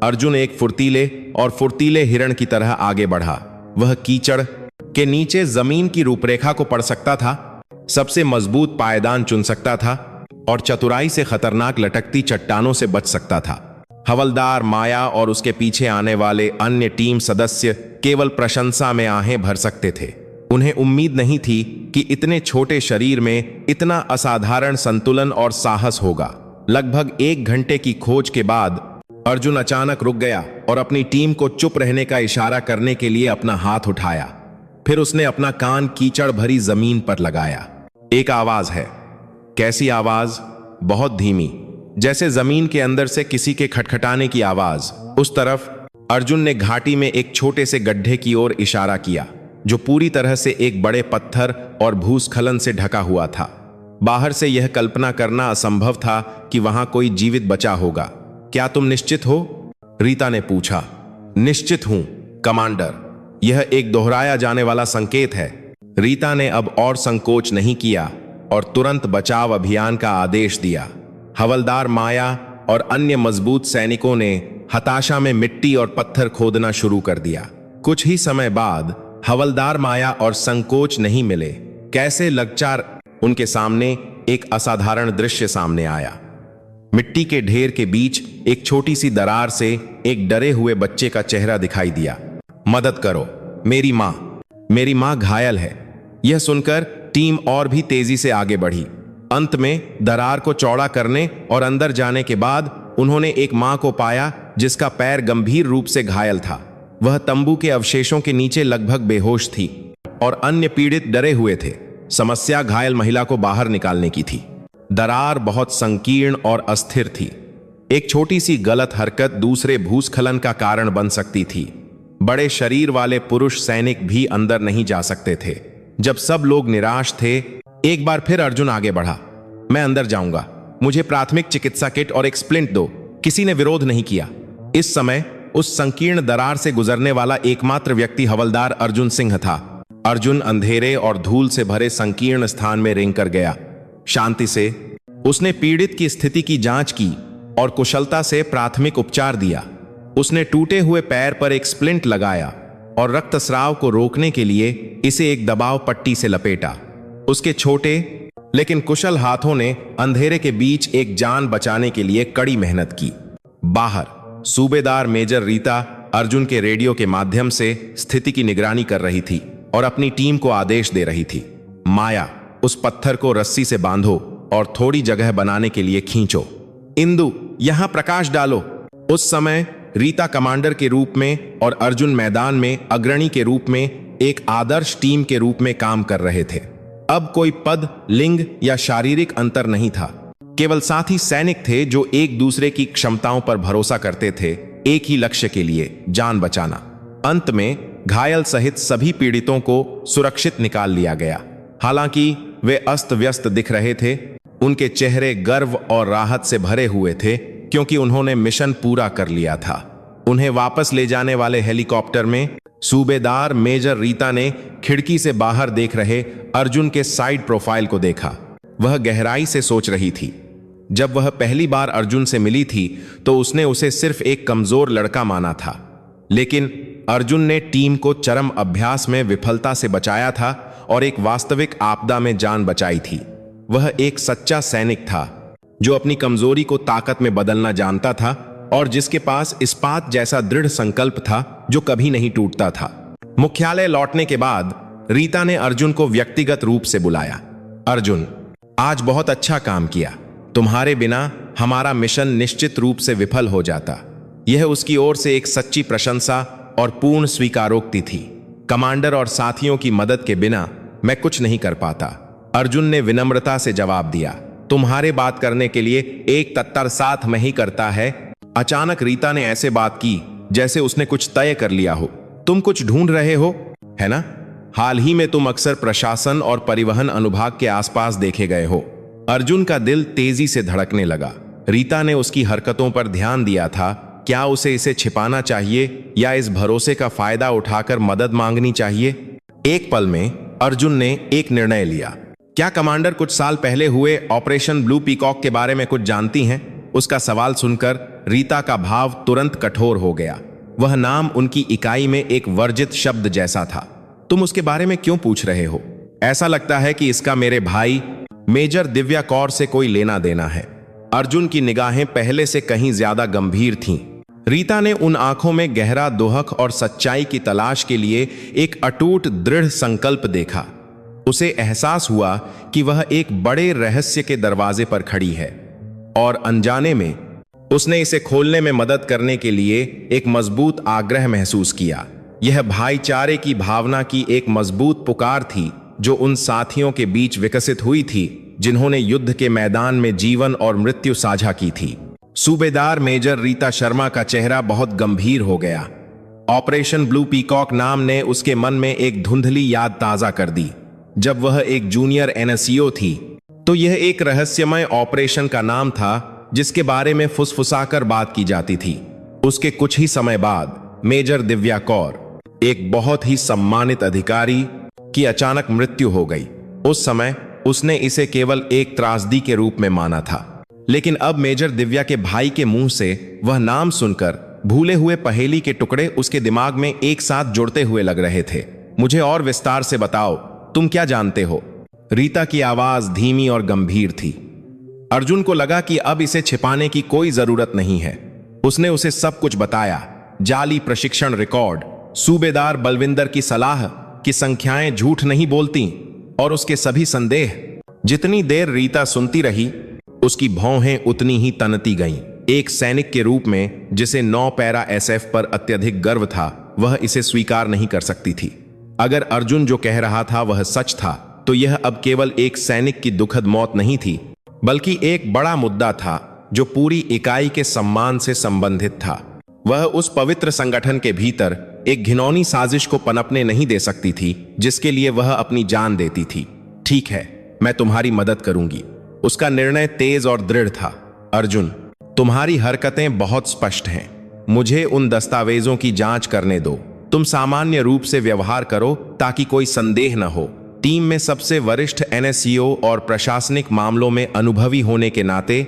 अर्जुन एक फुर्तीले हिरण की तरह आगे बढ़ा। वह कीचड़ के नीचे जमीन की रूपरेखा को पढ़ सकता था, सबसे मजबूत पायदान चुन सकता था और चतुराई से खतरनाक लटकती चट्टानों से बच सकता था। हवलदार माया और उसके पीछे आने वाले अन्य टीम सदस्य केवल प्रशंसा में आहें भर सकते थे। उन्हें उम्मीद नहीं थी कि इतने छोटे शरीर में इतना असाधारण संतुलन और साहस होगा। लगभग 1 घंटे की खोज के बाद अर्जुन अचानक रुक गया और अपनी टीम को चुप रहने का इशारा करने के लिए अपना हाथ उठाया। फिर उसने अपना कान कीचड़ भरी जमीन पर लगाया। एक आवाज है। कैसी आवाज? बहुत धीमी, जैसे जमीन के अंदर से किसी के खटखटाने की आवाज। उस तरफ अर्जुन ने घाटी में एक छोटे से गड्ढे की ओर इशारा किया, जो पूरी तरह से एक बड़े पत्थर और भूस्खलन से ढका हुआ था। बाहर से यह कल्पना करना असंभव था कि वहां कोई जीवित बचा होगा। क्या तुम निश्चित हो? रीता ने पूछा। निश्चित हूं कमांडर, यह एक दोहराया जाने वाला संकेत है। रीता ने अब और संकोच नहीं किया और तुरंत बचाव अभियान का आदेश दिया। हवलदार माया और अन्य मजबूत सैनिकों ने हताशा में मिट्टी और पत्थर खोदना शुरू कर दिया। कुछ ही समय बाद हवलदार माया और संकोच नहीं मिले। कैसे लगचार उनके सामने एक असाधारण दृश्य सामने आया। मिट्टी के ढेर के बीच एक छोटी सी दरार से एक डरे हुए बच्चे का चेहरा दिखाई दिया। मदद करो, मेरी मां घायल है। यह सुनकर टीम और भी तेजी से आगे बढ़ी। अंत में दरार को चौड़ा करने और अंदर जाने के बाद उन्होंने एक मां को पाया जिसका पैर गंभीर रूप से घायल था। वह तंबू के अवशेषों के नीचे लगभग बेहोश थी और अन्य पीड़ित डरे हुए थे। समस्या घायल महिला को बाहर निकालने की थी। दरार बहुत संकीर्ण और अस्थिर थी। एक छोटी सी गलत हरकत दूसरे भूस्खलन का कारण बन सकती थी। बड़े शरीर वाले पुरुष सैनिक भी अंदर नहीं जा सकते थे। जब सब लोग निराश थे, एक बार फिर अर्जुन आगे बढ़ा। मैं अंदर जाऊंगा, मुझे प्राथमिक चिकित्सा किट और एक स्प्लिंट दो। किसी ने विरोध नहीं किया। इस समय उस संकीर्ण दरार से गुजरने वाला एकमात्र व्यक्ति हवलदार अर्जुन सिंह था। अर्जुन अंधेरे और धूल से भरे संकीर्ण स्थान में रेंग कर गया। शांति से उसने पीड़ित की स्थिति की जांच की और कुशलता से प्राथमिक उपचार दिया। उसने टूटे हुए पैर पर एक स्प्लिंट लगाया और रक्तस्राव को रोकने के लिए इसे एक दबाव पट्टी से लपेटा। उसके छोटे लेकिन कुशल हाथों ने अंधेरे के बीच एक जान बचाने के लिए कड़ी मेहनत की। बाहर सूबेदार मेजर रीता अर्जुन के रेडियो के माध्यम से स्थिति की निगरानी कर रही थी और अपनी टीम को आदेश दे रही थी। माया, उस पत्थर को रस्सी से बांधो और थोड़ी जगह बनाने के लिए खींचो। इंदु, यहां प्रकाश डालो। उस समय रीता कमांडर के रूप में और अर्जुन मैदान में अग्रणी के रूप में एक आदर्श टीम के रूप में काम कर रहे थे। अब कोई पद, लिंग या शारीरिक अंतर नहीं था। केवल साथी सैनिक थे जो एक दूसरे की क्षमताओं पर भरोसा करते थे, एक ही लक्ष्य के लिए, जान बचाना। अंत में घायल सहित सभी पीड़ितों को सुरक्षित निकाल लिया गया। हालांकि वे अस्त व्यस्त दिख रहे थे, उनके चेहरे गर्व और राहत से भरे हुए थे क्योंकि उन्होंने मिशन पूरा कर लिया था। उन्हें वापस ले जाने वाले हेलीकॉप्टर में सूबेदार मेजर रीता ने खिड़की से बाहर देख रहे अर्जुन के साइड प्रोफाइल को देखा। वह गहराई से सोच रही थी। जब वह पहली बार अर्जुन से मिली थी तो उसने उसे सिर्फ एक कमजोर लड़का माना था, लेकिन अर्जुन ने टीम को चरम अभ्यास में विफलता से बचाया था और एक वास्तविक आपदा में जान बचाई थी। वह एक सच्चा सैनिक था जो अपनी कमजोरी को ताकत में बदलना जानता था और जिसके पास इस्पात जैसा दृढ़ संकल्प था जो कभी नहीं टूटता था। मुख्यालय लौटने के बाद रीता ने अर्जुन को व्यक्तिगत रूप से बुलाया। अर्जुन, आज बहुत अच्छा काम किया। तुम्हारे बिना हमारा मिशन निश्चित रूप से विफल हो जाता। यह उसकी ओर से एक सच्ची प्रशंसा और पूर्ण स्वीकारोक्ति थी। कमांडर और साथियों की मदद के बिना मैं कुछ नहीं कर पाता। अर्जुन ने विनम्रता से जवाब दिया। तुम्हारे बात करने के लिए एक तत्पर साथ में ही करता है। अचानक रीता ने ऐसे बात की जैसे उसने कुछ तय कर लिया हो। तुम कुछ ढूंढ रहे हो, है ना? हाल ही में तुम अक्सर प्रशासन और परिवहन अनुभाग के आसपास देखे गए हो। अर्जुन का दिल तेजी से धड़कने लगा। रीता ने उसकी हरकतों पर ध्यान दिया था। क्या उसे इसे छिपाना चाहिए या इस भरोसे का फायदा उठाकर मदद मांगनी चाहिए? एक पल में अर्जुन ने एक निर्णय लिया। क्या कमांडर कुछ साल पहले हुए ऑपरेशन ब्लू पीकॉक के बारे में कुछ जानती हैं? उसका सवाल सुनकर रीता का भाव तुरंत कठोर हो गया। वह नाम उनकी इकाई में एक वर्जित शब्द जैसा था। तुम उसके बारे में क्यों पूछ रहे हो? ऐसा लगता है कि इसका मेरे भाई मेजर दिव्या कौर से कोई लेना देना है। अर्जुन की निगाहें पहले से कहीं ज्यादा गंभीर थीं। रीता ने उन आंखों में गहरा दुहक और सच्चाई की तलाश के लिए एक अटूट दृढ़ संकल्प देखा। उसे एहसास हुआ कि वह एक बड़े रहस्य के दरवाजे पर खड़ी है और अनजाने में उसने इसे खोलने में मदद करने के लिए एक मजबूत आग्रह महसूस किया। यह भाईचारे की भावना की एक मजबूत पुकार थी जो उन साथियों के बीच विकसित हुई थी जिन्होंने युद्ध के मैदान में जीवन और मृत्यु साझा की थी। सूबेदार मेजर रीता शर्मा का चेहरा बहुत गंभीर हो गया। ऑपरेशन ब्लू पीकॉक नाम ने उसके मन में एक धुंधली याद ताजा कर दी। जब वह एक जूनियर एनएसईओ थी तो यह एक रहस्यमय ऑपरेशन का नाम था जिसके बारे में फुसफुसाकर बात की जाती थी। उसके कुछ ही समय बाद मेजर दिव्या कौर, एक बहुत ही सम्मानित अधिकारी की अचानक मृत्यु हो गई। उस समय उसने इसे केवल एक त्रासदी के रूप में माना था, लेकिन अब मेजर दिव्या के भाई के मुंह से वह नाम सुनकर भूले हुए पहेली के टुकड़े उसके दिमाग में एक साथ जुड़ते हुए लग रहे थे। मुझे और विस्तार से बताओ, तुम क्या जानते हो? रीता की आवाज धीमी और गंभीर थी। अर्जुन को लगा कि अब इसे छिपाने की कोई जरूरत नहीं है। उसने उसे सब कुछ बताया, जाली प्रशिक्षण रिकॉर्ड, सूबेदार बलविंदर की सलाह कि संख्याएं झूठ नहीं बोलती, और उसके सभी संदेह। जितनी देर रीता सुनती रही, उसकी भौहें उतनी ही तनती गईं। एक सैनिक के रूप में जिसे 9 पैरा SF पर अत्यधिक गर्व था, वह इसे स्वीकार नहीं कर सकती थी। अगर अर्जुन जो कह रहा था वह सच था, तो यह अब केवल एक सैनिक की दुखद मौत नहीं थी, बल्कि एक बड़ा मुद्दा था जो पूरी इकाई के सम्मान से संबंधित था। वह उस पवित्र संगठन के भीतर एक घिनौनी साजिश को पनपने नहीं दे सकती थी, जिसके लिए वह अपनी जान देती थी। ठीक है, मैं तुम्हारी मदद करूंगी। उसका निर्णय तेज और दृढ़ था। अर्जुन, तुम्हारी हरकतें बहुत स्पष्ट हैं। मुझे उन दस्तावेजों की जांच करने दो। तुम सामान्य रूप से व्यवहार करो ताकि कोई संदेह न हो। टीम में सबसे वरिष्ठ NSCO और प्रशासनिक मामलों में अनुभवी होने के नाते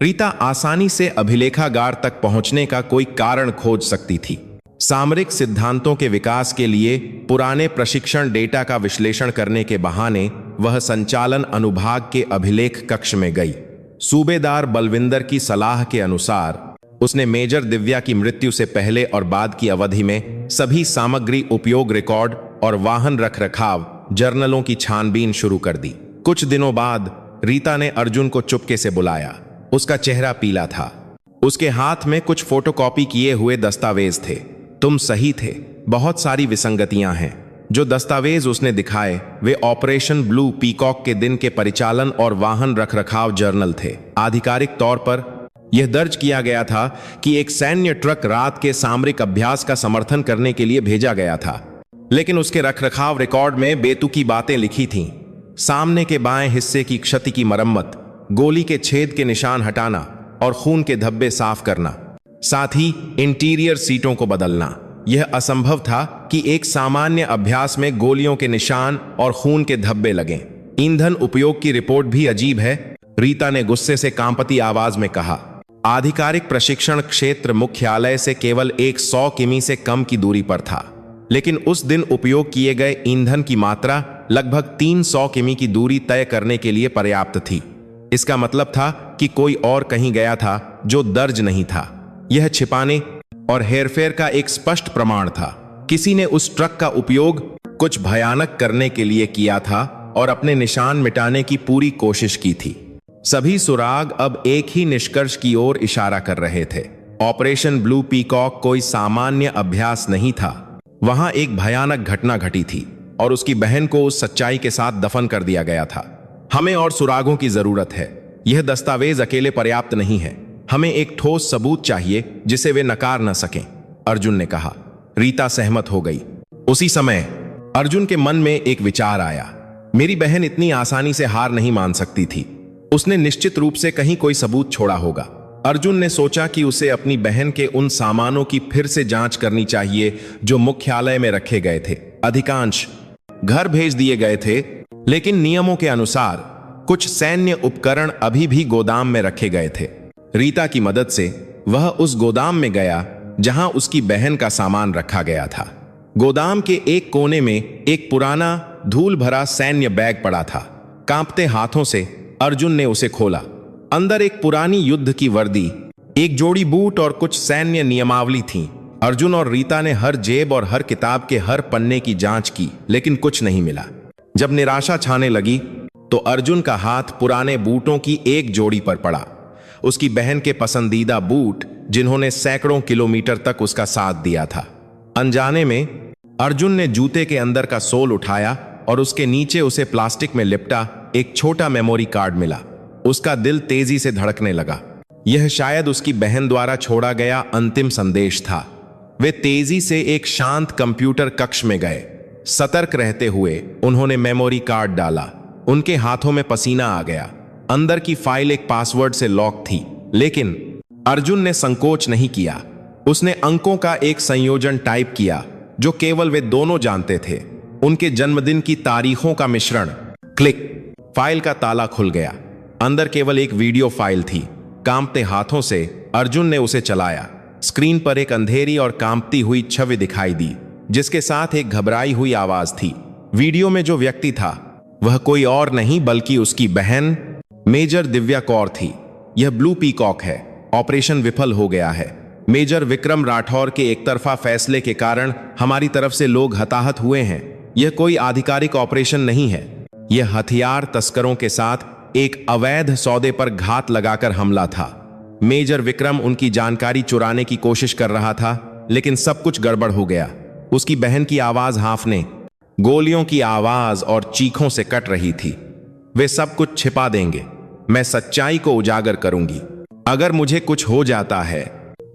रीता आसानी से अभिलेखागार तक पहुंचने का कोई कारण खोज सकती थी। सामरिक सिद्धांतों के विकास के लिए पुराने प्रशिक्षण डेटा का विश्लेषण करने के बहाने वह संचालन अनुभाग के अभिलेख कक्ष में गई। सूबेदार बलविंदर की सलाह के अनुसार उसने मेजर दिव्या की मृत्यु से पहले और बाद की अवधि में सभी सामग्री उपयोग रिकॉर्ड और वाहन रखरखाव जर्नलों की छानबीन शुरू कर दी। कुछ दिनों बाद रीता ने अर्जुन को चुपके से बुलाया। उसका चेहरा पीला था। उसके हाथ में कुछ फोटोकॉपी किए हुए दस्तावेज थे। तुम सही थे, बहुत सारी विसंगतियां हैं। जो दस्तावेज उसने दिखाए वे ऑपरेशन ब्लू पीकॉक के दिन के परिचालन और वाहन रखरखाव जर्नल थे। आधिकारिक तौर पर यह दर्ज किया गया था कि एक सैन्य ट्रक रात के सामरिक अभ्यास का समर्थन करने के लिए भेजा गया था, लेकिन उसके रखरखाव रिकॉर्ड में बेतुकी बातें लिखी थीं। सामने के बाएं हिस्से की क्षति की मरम्मत, गोली के छेद के निशान हटाना और खून के धब्बे साफ करना, साथ ही इंटीरियर सीटों को बदलना। यह असंभव था कि एक सामान्य अभ्यास में गोलियों के निशान और खून के धब्बे लगें। ईंधन उपयोग की रिपोर्ट भी अजीब है, रीता ने गुस्से से कांपती आवाज में कहा। आधिकारिक प्रशिक्षण क्षेत्र मुख्यालय से केवल 100 किमी से कम की दूरी पर था, लेकिन उस दिन उपयोग किए गए ईंधन की मात्रा लगभग 300 किमी की दूरी तय करने के लिए पर्याप्त थी। इसका मतलब था कि कोई और कहीं गया था जो दर्ज नहीं था। यह छिपाने और हेरफेर का एक स्पष्ट प्रमाण था। किसी ने उस ट्रक का उपयोग कुछ भयानक करने के लिए किया था और अपने निशान मिटाने की पूरी कोशिश की थी। सभी सुराग अब एक ही निष्कर्ष की ओर इशारा कर रहे थे। ऑपरेशन ब्लू पीकॉक कोई सामान्य अभ्यास नहीं था। वहां एक भयानक घटना घटी थी और उसकी बहन को उस सच्चाई के साथ दफन कर दिया गया था। हमें और सुरागों की जरूरत है। यह दस्तावेज अकेले पर्याप्त नहीं है। हमें एक ठोस सबूत चाहिए जिसे वे नकार न सकें, अर्जुन ने कहा। रीता सहमत हो गई। उसी समय अर्जुन के मन में एक विचार आया। मेरी बहन इतनी आसानी से हार नहीं मान सकती थी। उसने निश्चित रूप से कहीं कोई सबूत छोड़ा होगा। अर्जुन ने सोचा कि उसे अपनी बहन के उन सामानों की फिर से जांच करनी चाहिए जो मुख्यालय में रखे गए थे। अधिकांश घर भेज दिए गए थे, लेकिन नियमों के अनुसार कुछ सैन्य उपकरण अभी भी गोदाम में रखे गए थे। रीता की मदद से वह उस गोदाम में गया जहां उसकी बहन का सामान रखा गया था। गोदाम के एक कोने में एक पुराना धूल भरा सैन्य बैग पड़ा था। कांपते हाथों से अर्जुन ने उसे खोला। अंदर एक पुरानी युद्ध की वर्दी, एक जोड़ी बूट और कुछ सैन्य नियमावली थीं। अर्जुन और रीता ने हर जेब और हर किताब के हर पन्ने की जांच की, लेकिन कुछ नहीं मिला। जब निराशा छाने लगी तो अर्जुन का हाथ पुराने बूटों की एक जोड़ी पर पड़ा। उसकी बहन के पसंदीदा बूट, जिन्होंने सैकड़ों किलोमीटर तक उसका साथ दिया था। अनजाने में अर्जुन ने जूते के अंदर का सोल उठाया और उसके नीचे उसे प्लास्टिक में लिपटा एक छोटा मेमोरी कार्ड मिला। उसका दिल तेजी से धड़कने लगा। यह शायद उसकी बहन द्वारा छोड़ा गया अंतिम संदेश था। वे तेजी से एक शांत कंप्यूटर कक्ष में गए। सतर्क रहते हुए उन्होंने मेमोरी कार्ड डाला। उनके हाथों में पसीना आ गया। अंदर की फाइल एक पासवर्ड से लॉक थी, लेकिन अर्जुन ने संकोच नहीं किया। उसने अंकों का एक संयोजन टाइप किया जो केवल वे दोनों जानते थे, उनके जन्मदिन की तारीखों का मिश्रण। क्लिक, फाइल का ताला खुल गया। अंदर केवल एक वीडियो फाइल थी। कांपते हाथों से अर्जुन ने उसे चलाया। स्क्रीन पर एक अंधेरी और कांपती हुई छवि दिखाई दी, जिसके साथ एक घबराई हुई आवाज थी। वीडियो में जो व्यक्ति था वह कोई और नहीं बल्कि उसकी बहन मेजर दिव्या कौर थी। यह ब्लू पीकॉक है। ऑपरेशन विफल हो गया है। मेजर विक्रम राठौर के एकतरफा फैसले के कारण हमारी तरफ से लोग हताहत हुए हैं। यह कोई आधिकारिक ऑपरेशन नहीं है। यह हथियार तस्करों के साथ एक अवैध सौदे पर घात लगाकर हमला था। मेजर विक्रम उनकी जानकारी चुराने की कोशिश कर रहा था, लेकिन सब कुछ गड़बड़ हो गया। उसकी बहन की आवाज हांफने, गोलियों की आवाज और चीखों से कट रही थी। वे सब कुछ छिपा देंगे। मैं सच्चाई को उजागर करूंगी। अगर मुझे कुछ हो जाता है।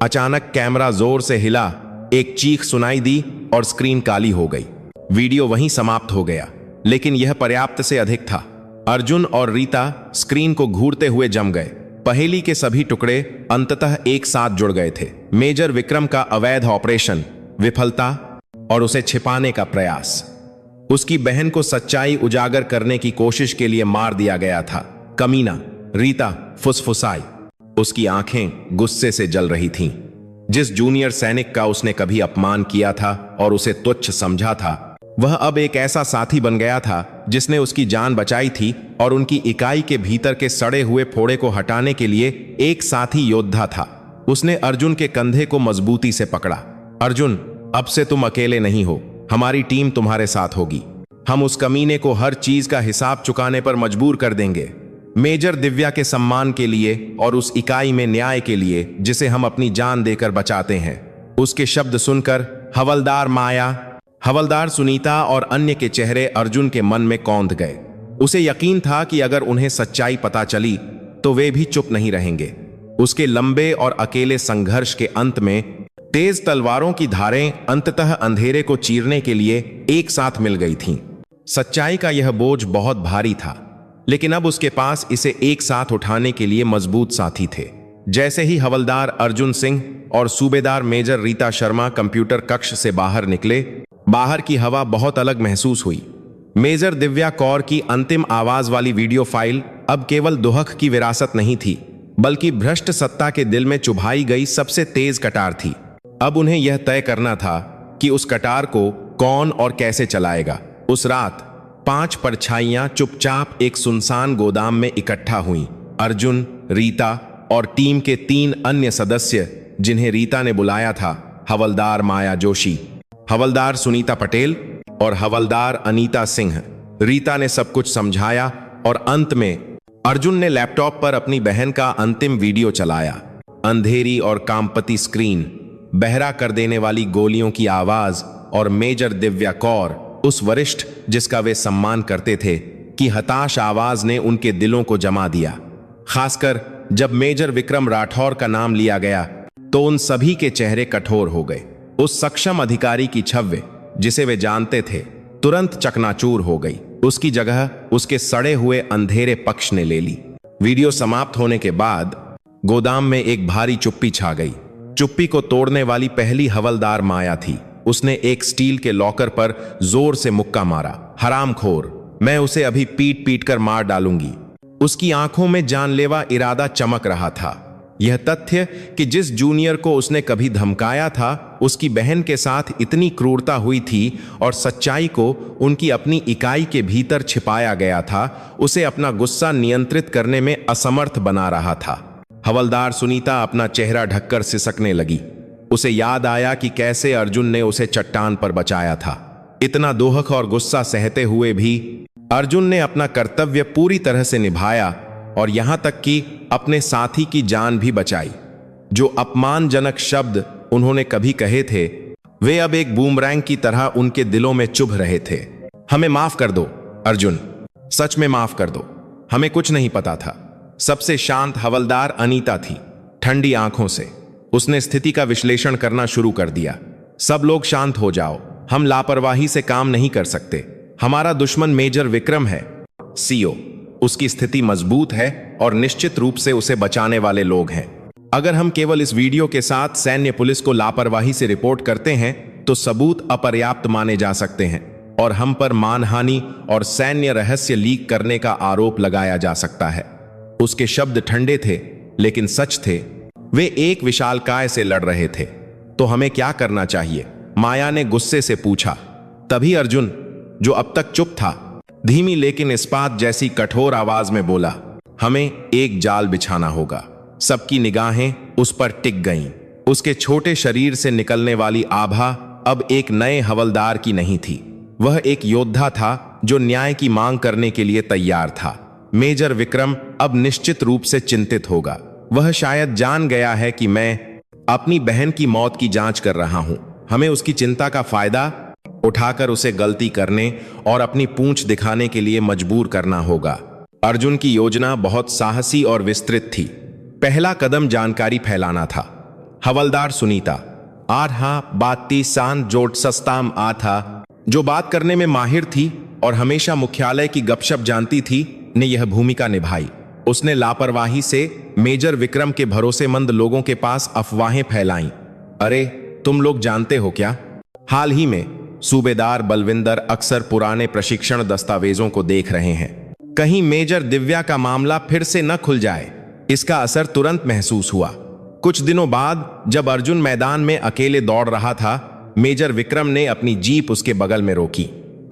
अचानक कैमरा जोर से हिला, एक चीख सुनाई दी और स्क्रीन काली हो गई। वीडियो वहीं समाप्त हो गया, लेकिन यह पर्याप्त से अधिक था। अर्जुन और रीता स्क्रीन को घूरते हुए जम गए। पहेली के सभी टुकड़े अंततः एक साथ जुड़ गए थे। मेजर विक्रम का अवैध ऑपरेशन, विफलता और उसे छिपाने का प्रयास। उसकी बहन को सच्चाई उजागर करने की कोशिश के लिए मार दिया गया था। कमीना, रीता फुसफुसाई। उसकी आंखें गुस्से से जल रही थीं। जिस जूनियर सैनिक का उसने कभी अपमान किया था और उसे तुच्छ समझा था, वह अब एक ऐसा साथी बन गया था जिसने उसकी जान बचाई थी और उनकी इकाई के भीतर के सड़े हुए फोड़े को हटाने के लिए एक साथी योद्धा था। उसने अर्जुन के कंधे को मजबूती से पकड़ा। अर्जुन, अब से तुम अकेले नहीं हो। हमारी टीम तुम्हारे साथ होगी। हम उस कमीने को हर चीज का हिसाब चुकाने पर मजबूर कर देंगे। मेजर दिव्या के सम्मान के लिए और उस इकाई में न्याय के लिए जिसे हम अपनी जान देकर बचाते हैं। उसके शब्द सुनकर हवलदार माया, हवलदार सुनीता और अन्य के चेहरे अर्जुन के मन में कौंध गए। उसे यकीन था कि अगर उन्हें सच्चाई पता चली तो वे भी चुप नहीं रहेंगे। उसके लंबे और अकेले संघर्ष के अंत में तेज तलवारों की धारें अंततः अंधेरे को चीरने के लिए एक साथ मिल गई थीं। सच्चाई का यह बोझ बहुत भारी था, लेकिन अब उसके पास इसे एक साथ उठाने के लिए मजबूत साथी थे। जैसे ही हवलदार अर्जुन सिंह और सूबेदार मेजर रीता शर्मा कंप्यूटर कक्ष से बाहर निकले, बाहर की हवा बहुत अलग महसूस हुई। मेजर दिव्या कौर की अंतिम आवाज वाली वीडियो फाइल अब केवल दुहक की विरासत नहीं थी, बल्कि भ्रष्ट सत्ता के दिल में चुभाई गई सबसे तेज कटार थी। अब उन्हें यह तय करना था कि उस कटार को कौन और कैसे चलाएगा। उस रात 5 परछाइयां चुपचाप एक सुनसान गोदाम में इकट्ठा हुईं। अर्जुन, रीता और टीम के 3 अन्य सदस्य, जिन्हें रीता ने बुलाया था, हवलदार माया जोशी, हवलदार सुनीता पटेल और हवलदार अनीता सिंह। रीता ने सब कुछ समझाया और अंत में अर्जुन ने लैपटॉप पर अपनी बहन का अंतिम वीडियो चलाया। अंधेरी और कांपती स्क्रीन, बहरा कर देने वाली गोलियों की आवाज और मेजर दिव्या कौर, उस वरिष्ठ जिसका वे सम्मान करते थे, की हताश आवाज ने उनके दिलों को जमा दिया। खासकर जब मेजर विक्रम राठौर का नाम लिया गया तो उन सभी के चेहरे कठोर हो गए। उस सक्षम अधिकारी की छवि, जिसे वे जानते थे, तुरंत चकनाचूर हो गई। उसकी जगह उसके सड़े हुए अंधेरे पक्ष ने ले ली। वीडियो समाप्त होने के बाद गोदाम में एक भारी चुप्पी छा गई। चुप्पी को तोड़ने वाली पहली हवलदार माया थी। उसने एक स्टील के लॉकर पर जोर से मुक्का मारा। हरामखोर, मैं उसे अभी पीट पीट कर मार डालूंगी। उसकी आंखों में जानलेवा इरादा चमक रहा था। यह तथ्य कि जिस जूनियर को उसने कभी धमकाया था, उसकी बहन के साथ इतनी क्रूरता हुई थी और सच्चाई को उनकी अपनी इकाई के भीतर छिपाया गया था, उसे अपना गुस्सा नियंत्रित करने में असमर्थ बना रहा था। हवलदार सुनीता अपना चेहरा ढककर सिसकने लगी। उसे याद आया कि कैसे अर्जुन ने उसे चट्टान पर बचाया था। इतना दोहक और गुस्सा सहते हुए भी अर्जुन ने अपना कर्तव्य पूरी तरह से निभाया और यहां तक कि अपने साथी की जान भी बचाई। जो अपमानजनक शब्द उन्होंने कभी कहे थे, वे अब एक बूमरैंग की तरह उनके दिलों में चुभ रहे थे। हमें माफ कर दो अर्जुन, सच में माफ कर दो। हमें कुछ नहीं पता था। सबसे शांत हवलदार अनीता थी। ठंडी आंखों से उसने स्थिति का विश्लेषण करना शुरू कर दिया। सब लोग शांत हो जाओ। हम लापरवाही से काम नहीं कर सकते। हमारा दुश्मन मेजर विक्रम है, सीओ। उसकी स्थिति मजबूत है और निश्चित रूप से उसे बचाने वाले लोग हैं। अगर हम केवल इस वीडियो के साथ सैन्य पुलिस को लापरवाही से रिपोर्ट करते हैं तो सबूत अपर्याप्त माने जा सकते हैं और हम पर मानहानि और सैन्य रहस्य लीक करने का आरोप लगाया जा सकता है। उसके शब्द ठंडे थे लेकिन सच थे। वे एक विशालकाय से लड़ रहे थे। तो हमें क्या करना चाहिए? माया ने गुस्से से पूछा। तभी अर्जुन, जो अब तक चुप था, धीमी लेकिन इस्पात जैसी कठोर आवाज में बोला, हमें एक जाल बिछाना होगा। सबकी निगाहें उस पर टिक गईं। उसके छोटे शरीर से निकलने वाली आभा अब एक नए हवलदार की नहीं थी। वह एक योद्धा था जो न्याय की मांग करने के लिए तैयार था। मेजर विक्रम अब निश्चित रूप से चिंतित होगा। वह शायद जान गया है कि मैं अपनी बहन की मौत की जांच कर रहा हूं। हमें उसकी चिंता का फायदा उठाकर उसे गलती करने और अपनी पूंछ दिखाने के लिए मजबूर करना होगा। अर्जुन की योजना बहुत साहसी और विस्तृत थी। पहला कदम जानकारी फैलाना था। हवलदार सुनीता आरहा बाती सान जोट सस्ताम आ था, जो बात करने में माहिर थी और हमेशा मुख्यालय की गपशप जानती थी, ने यह भूमिका निभाई। उसने लापरवाही से मेजर विक्रम के भरोसेमंद लोगों के पास अफवाहें फैलाईं। अरे, तुम लोग जानते हो क्या? हाल ही में सूबेदार बलविंदर अक्सर पुराने प्रशिक्षण दस्तावेजों को देख रहे हैं। कहीं मेजर दिव्या का मामला फिर से न खुल जाए। इसका असर तुरंत महसूस हुआ। कुछ दिनों बाद जब अर्जुन मैदान में अकेले दौड़ रहा था, मेजर विक्रम ने अपनी जीप उसके बगल में रोकी।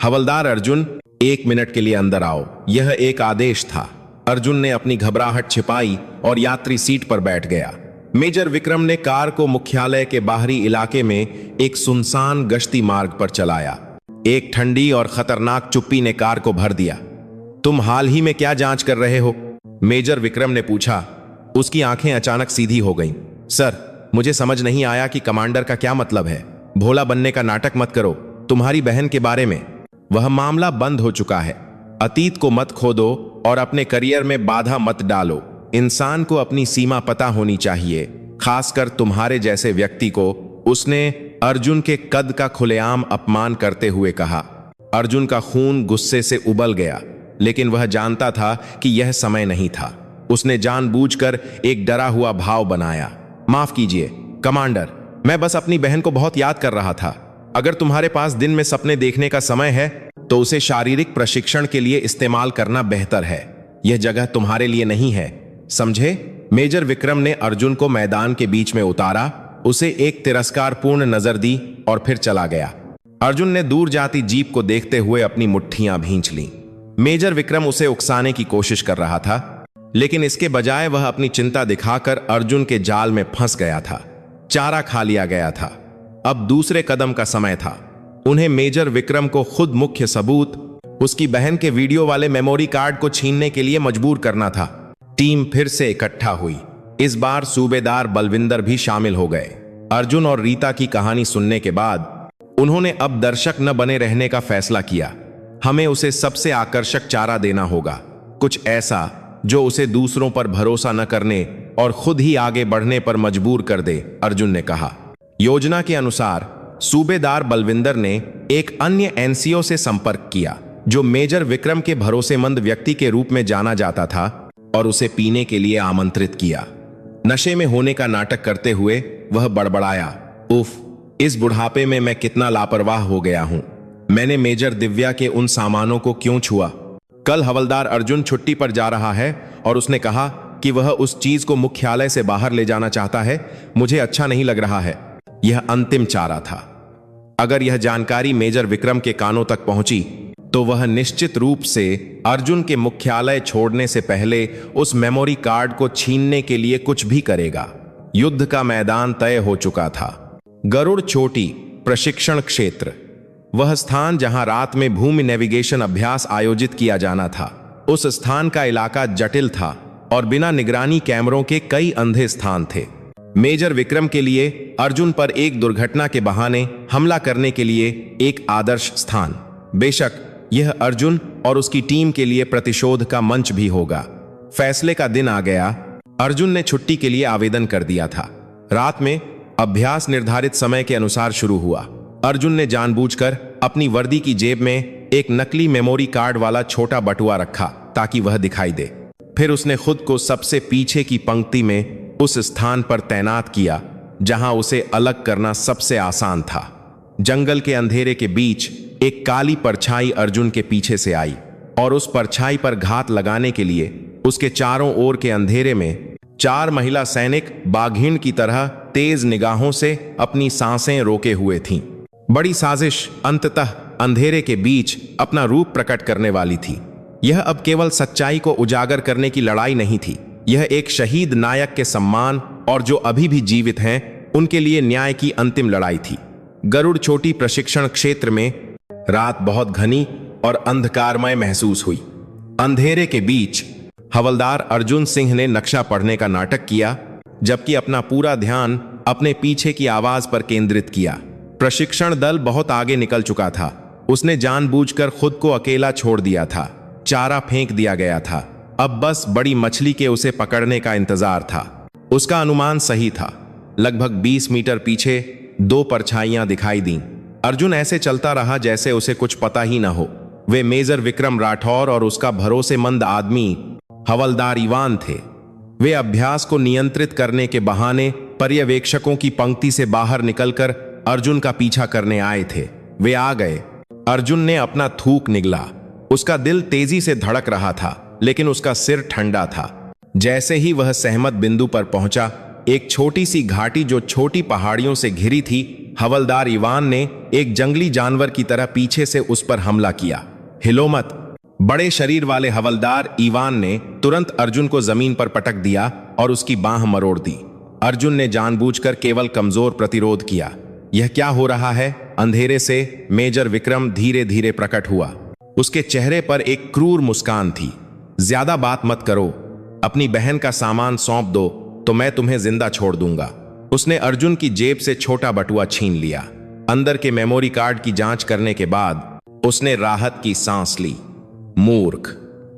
हवलदार अर्जुन, 1 मिनट के लिए अंदर आओ। यह एक आदेश था। अर्जुन ने अपनी घबराहट छिपाई और यात्री सीट पर बैठ गया। मेजर विक्रम ने कार को मुख्यालय के बाहरी इलाके में एक सुनसान गश्ती मार्ग पर चलाया। एक ठंडी और खतरनाक चुप्पी ने कार को भर दिया। तुम हाल ही में क्या जांच कर रहे हो? मेजर विक्रम ने पूछा। उसकी आंखें अचानक सीधी हो गईं। सर, मुझे समझ नहीं आया कि कमांडर का क्या मतलब है। भोला बनने का नाटक मत करो। तुम्हारी बहन के बारे में, वह मामला बंद हो चुका है। अतीत को मत खोदो और अपने करियर में बाधा मत डालो। इंसान को अपनी सीमा पता होनी चाहिए, खासकर तुम्हारे जैसे व्यक्ति को। उसने अर्जुन के कद का खुलेआम अपमान करते हुए कहा। अर्जुन का खून गुस्से से उबल गया, लेकिन वह जानता था कि यह समय नहीं था। उसने जानबूझकर एक डरा हुआ भाव बनाया। माफ कीजिए कमांडर, मैं बस अपनी बहन को बहुत याद कर रहा था। अगर तुम्हारे पास दिन में सपने देखने का समय है तो उसे शारीरिक प्रशिक्षण के लिए इस्तेमाल करना बेहतर है। यह जगह तुम्हारे लिए नहीं है, समझे? मेजर विक्रम ने अर्जुन को मैदान के बीच में उतारा, उसे एक तिरस्कारपूर्ण नजर दी और फिर चला गया। अर्जुन ने दूर जाती जीप को देखते हुए अपनी मुट्ठियां भींच लीं। मेजर विक्रम उसे उकसाने की कोशिश कर रहा था, लेकिन इसके बजाय वह अपनी चिंता दिखाकर अर्जुन के जाल में फंस गया था। चारा खा लिया गया था। अब दूसरे कदम का समय था। उन्हें मेजर विक्रम को खुद मुख्य सबूत, उसकी बहन के वीडियो वाले मेमोरी कार्ड को छीनने के लिए मजबूर करना था। टीम फिर से इकट्ठा हुई। इस बार सूबेदार बलविंदर भी शामिल हो गए। अर्जुन और रीता की कहानी सुनने के बाद उन्होंने अब दर्शक न बने रहने का फैसला किया। हमें उसे सबसे आकर्षक चारा देना होगा, कुछ ऐसा जो उसे दूसरों पर भरोसा न करने और खुद ही आगे बढ़ने पर मजबूर कर दे, अर्जुन ने कहा। योजना के अनुसार सूबेदार बलविंदर ने एक अन्य एनसीओ से संपर्क किया, जो मेजर विक्रम के भरोसेमंद व्यक्ति के रूप में जाना जाता था, और उसे पीने के लिए आमंत्रित किया। नशे में होने का नाटक करते हुए वह बड़बड़ाया, उफ, इस बुढ़ापे में मैं कितना लापरवाह हो गया हूं। मैंने मेजर दिव्या के उन सामानों को क्यों छुआ? कल हवलदार अर्जुन छुट्टी पर जा रहा है और उसने कहा कि वह उस चीज को मुख्यालय से बाहर ले जाना चाहता है। मुझे अच्छा नहीं लग रहा है। यह अंतिम चारा था। अगर यह जानकारी मेजर विक्रम के कानों तक पहुंची तो वह निश्चित रूप से अर्जुन के मुख्यालय छोड़ने से पहले उस मेमोरी कार्ड को छीनने के लिए कुछ भी करेगा। युद्ध का मैदान तय हो चुका था। गरुड़ चोटी प्रशिक्षण क्षेत्र, वह स्थान जहां रात में भूमि नेविगेशन अभ्यास आयोजित किया जाना था। उस स्थान का इलाका जटिल था और बिना निगरानी कैमरों के कई अंधे स्थान थे। मेजर विक्रम के लिए अर्जुन पर एक दुर्घटना के बहाने हमला करने के लिए एक आदर्श स्थान। बेशक यह अर्जुन और उसकी टीम के लिए प्रतिशोध का मंच भी होगा। फैसले का दिन आ गया। अर्जुन ने छुट्टी के लिए आवेदन कर दिया था। रात में अभ्यास निर्धारित समय के अनुसार शुरू हुआ। अर्जुन ने जानबूझकर अपनी वर्दी की जेब में एक नकली मेमोरी कार्ड वाला छोटा बटुआ रखा ताकि वह दिखाई दे। फिर उसने खुद को सबसे पीछे की पंक्ति में उस स्थान पर तैनात किया जहां उसे अलग करना सबसे आसान था। जंगल के अंधेरे के बीच एक काली परछाई अर्जुन के पीछे से आई और उस परछाई पर घात लगाने के लिए उसके चारों ओर के अंधेरे में 4 महिला सैनिक बाघिन की तरह तेज निगाहों से अपनी सांसें रोके हुए थीं। बड़ी साजिश अंततः अंधेरे के बीच अपना रूप प्रकट करने वाली थी। यह अब केवल सच्चाई को उजागर करने की लड़ाई नहीं थी, यह एक शहीद नायक के सम्मान और जो अभी भी जीवित हैं उनके लिए न्याय की अंतिम लड़ाई थी। गरुड़ चोटी प्रशिक्षण क्षेत्र में रात बहुत घनी और अंधकारमय महसूस हुई। अंधेरे के बीच हवलदार अर्जुन सिंह ने नक्शा पढ़ने का नाटक किया, जबकि अपना पूरा ध्यान अपने पीछे की आवाज पर केंद्रित किया। प्रशिक्षण दल बहुत आगे निकल चुका था। उसने जानबूझकर खुद को अकेला छोड़ दिया था। चारा फेंक दिया गया था। अब बस बड़ी मछली के उसे पकड़ने का इंतजार था। उसका अनुमान सही था। लगभग 20 मीटर पीछे 2 परछाइयां दिखाई दीं। अर्जुन ऐसे चलता रहा जैसे उसे कुछ पता ही न हो। वे मेजर विक्रम राठौर और उसका भरोसेमंद आदमी हवलदार इवान थे। वे अभ्यास को नियंत्रित करने के बहाने पर्यवेक्षकों की पंक्ति से बाहर निकलकर अर्जुन का पीछा करने आए थे। वे आ गए। अर्जुन ने अपना थूक निगला। उसका दिल तेजी से धड़क रहा था, लेकिन उसका सिर ठंडा था। जैसे ही वह सहमत बिंदु पर पहुंचा, एक छोटी सी घाटी जो छोटी पहाड़ियों से घिरी थी, हवलदार इवान ने एक जंगली जानवर की तरह पीछे से उस पर हमला किया। हिलो मत। बड़े शरीर वाले हवलदार इवान ने तुरंत अर्जुन को जमीन पर पटक दिया और उसकी बांह मरोड़ दी। अर्जुन ने जानबूझकर केवल कमजोर प्रतिरोध किया। यह क्या हो रहा है? अंधेरे से मेजर विक्रम धीरे धीरे प्रकट हुआ। उसके चेहरे पर एक क्रूर मुस्कान थी। ज्यादा बात मत करो, अपनी बहन का सामान सौंप दो तो मैं तुम्हें जिंदा छोड़ दूंगा। उसने अर्जुन की जेब से छोटा बटुआ छीन लिया। अंदर के मेमोरी कार्ड की जांच करने के बाद उसने राहत की सांस ली। मूर्ख,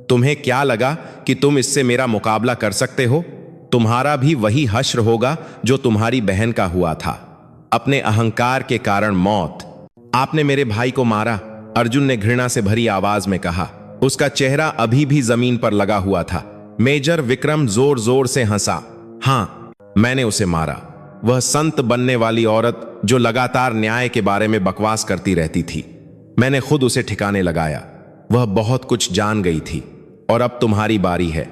तुम्हें क्या लगा कि तुम इससे मेरा मुकाबला कर सकते हो? तुम्हारा भी वही हश्र होगा जो तुम्हारी बहन का हुआ था। अपने अहंकार के कारण मौत। आपने मेरे भाई को मारा, अर्जुन ने घृणा से भरी आवाज में कहा। उसका चेहरा अभी भी जमीन पर लगा हुआ था। मेजर विक्रम जोर जोर से हंसा। हाँ, मैंने उसे मारा। वह संत बनने वाली औरत जो लगातार न्याय के बारे में बकवास करती रहती थी। मैंने खुद उसे ठिकाने लगाया। वह बहुत कुछ जान गई थी और अब तुम्हारी बारी है।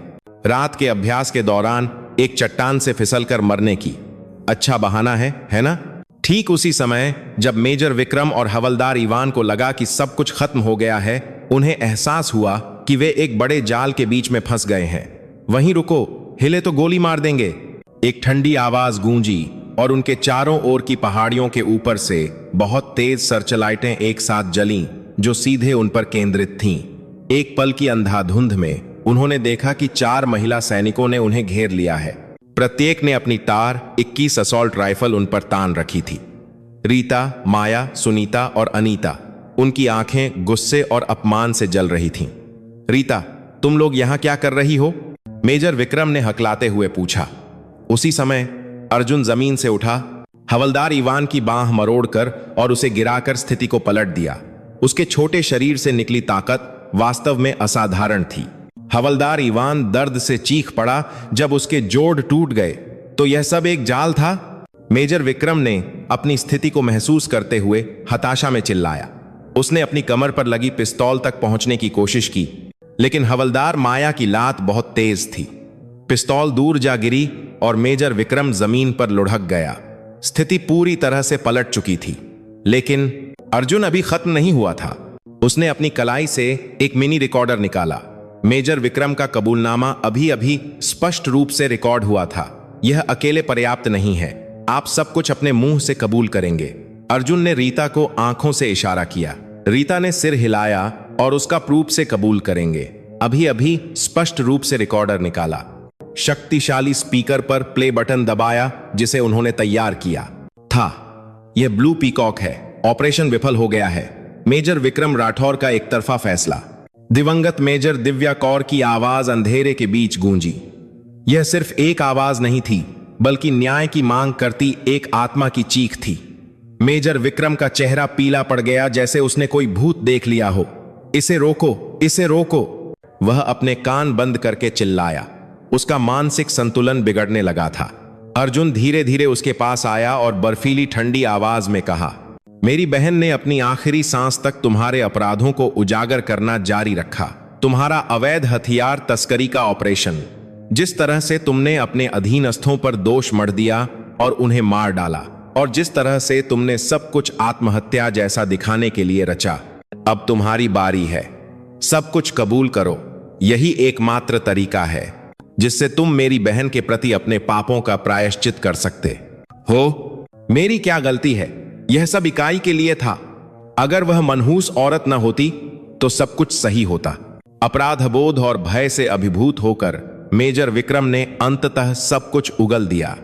रात के अभ्यास के दौरान एक चट्टान से फिसलकर मरने की अच्छा बहाना है ना? ठीक उसी समय जब मेजर विक्रम और हवलदार इवान को लगा कि सब कुछ खत्म हो गया है, उन्हें एहसास हुआ कि वे एक बड़े जाल के बीच में फंस गए हैं। वहीं रुको, हिले तो गोली मार देंगे। एक ठंडी आवाज गूंजी और उनके चारों ओर की पहाड़ियों के ऊपर से बहुत तेज सर्चलाइटें एक साथ जलीं, जो सीधे उन पर केंद्रित थीं। एक पल की अंधाधुंध में उन्होंने देखा कि 4 महिला सैनिकों ने उन्हें घेर लिया है। प्रत्येक ने अपनी तार 21 असॉल्ट राइफल उन पर तान रखी थी। रीता, माया, सुनीता और अनीता, उनकी आंखें गुस्से और अपमान से जल रही थीं। रीता, तुम लोग यहां क्या कर रही हो? मेजर विक्रम ने हकलाते हुए पूछा। उसी समय अर्जुन जमीन से उठा, हवलदार इवान की बांह मरोड़कर और उसे गिराकर स्थिति को पलट दिया। उसके छोटे शरीर से निकली ताकत वास्तव में असाधारण थी। हवलदार इवान दर्द से चीख पड़ा जब उसके जोड़ टूट गए। तो यह सब एक जाल था? मेजर विक्रम ने अपनी स्थिति को महसूस करते हुए हताशा में चिल्लाया। उसने अपनी कमर पर लगी पिस्तौल तक पहुंचने की कोशिश की, लेकिन हवलदार माया की लात बहुत तेज थी। पिस्तौल दूर जा गिरी और मेजर विक्रम जमीन पर लुढ़क गया। स्थिति पूरी तरह से पलट चुकी थी, लेकिन अर्जुन अभी खत्म नहीं हुआ था। उसने अपनी कलाई से एक मिनी रिकॉर्डर निकाला। मेजर विक्रम का कबूलनामा अभी अभी स्पष्ट रूप से रिकॉर्ड हुआ था। यह अकेले पर्याप्त नहीं है, आप सब कुछ अपने मुंह से कबूल करेंगे। अर्जुन ने रीता को आंखों से इशारा किया। रीता ने सिर हिलाया और उसका प्रूफ से कबूल करेंगे। अभी अभी स्पष्ट रूप से रिकॉर्डर निकाला। शक्तिशाली स्पीकर पर प्ले बटन दबाया जिसे उन्होंने तैयार किया था। यह ब्लू पीकॉक है। ऑपरेशन विफल हो गया है। मेजर विक्रम राठौर का एक तरफा फैसला। दिवंगत मेजर दिव्या कौर की आवाज अंधेरे के बीच गूंजी। यह सिर्फ एक आवाज नहीं थी, बल्कि न्याय की मांग करती एक आत्मा की चीख थी। मेजर विक्रम का चेहरा पीला पड़ गया, जैसे उसने कोई भूत देख लिया हो। इसे रोको, इसे रोको! वह अपने कान बंद करके चिल्लाया। उसका मानसिक संतुलन बिगड़ने लगा था। अर्जुन धीरे धीरे उसके पास आया और बर्फीली ठंडी आवाज में कहा, मेरी बहन ने अपनी आखिरी सांस तक तुम्हारे अपराधों को उजागर करना जारी रखा। तुम्हारा अवैध हथियार तस्करी का ऑपरेशन, जिस तरह से तुमने अपने अधीनस्थों पर दोष मढ़ दिया और उन्हें मार डाला, और जिस तरह से तुमने सब कुछ आत्महत्या जैसा दिखाने के लिए रचा, अब तुम्हारी बारी है। सब कुछ कबूल करो। यही एकमात्र तरीका है जिससे तुम मेरी बहन के प्रति अपने पापों का प्रायश्चित कर सकते हो। मेरी क्या गलती है? यह सब इकाई के लिए था। अगर वह मनहूस औरत न होती तो सब कुछ सही होता। अपराधबोध और भय से अभिभूत होकर मेजर विक्रम ने अंततः सब कुछ उगल दिया।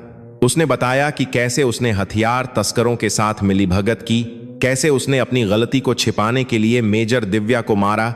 उसने बताया कि कैसे उसने हथियार तस्करों के साथ मिलीभगत की, कैसे उसने अपनी गलती को छिपाने के लिए मेजर दिव्या को मारा,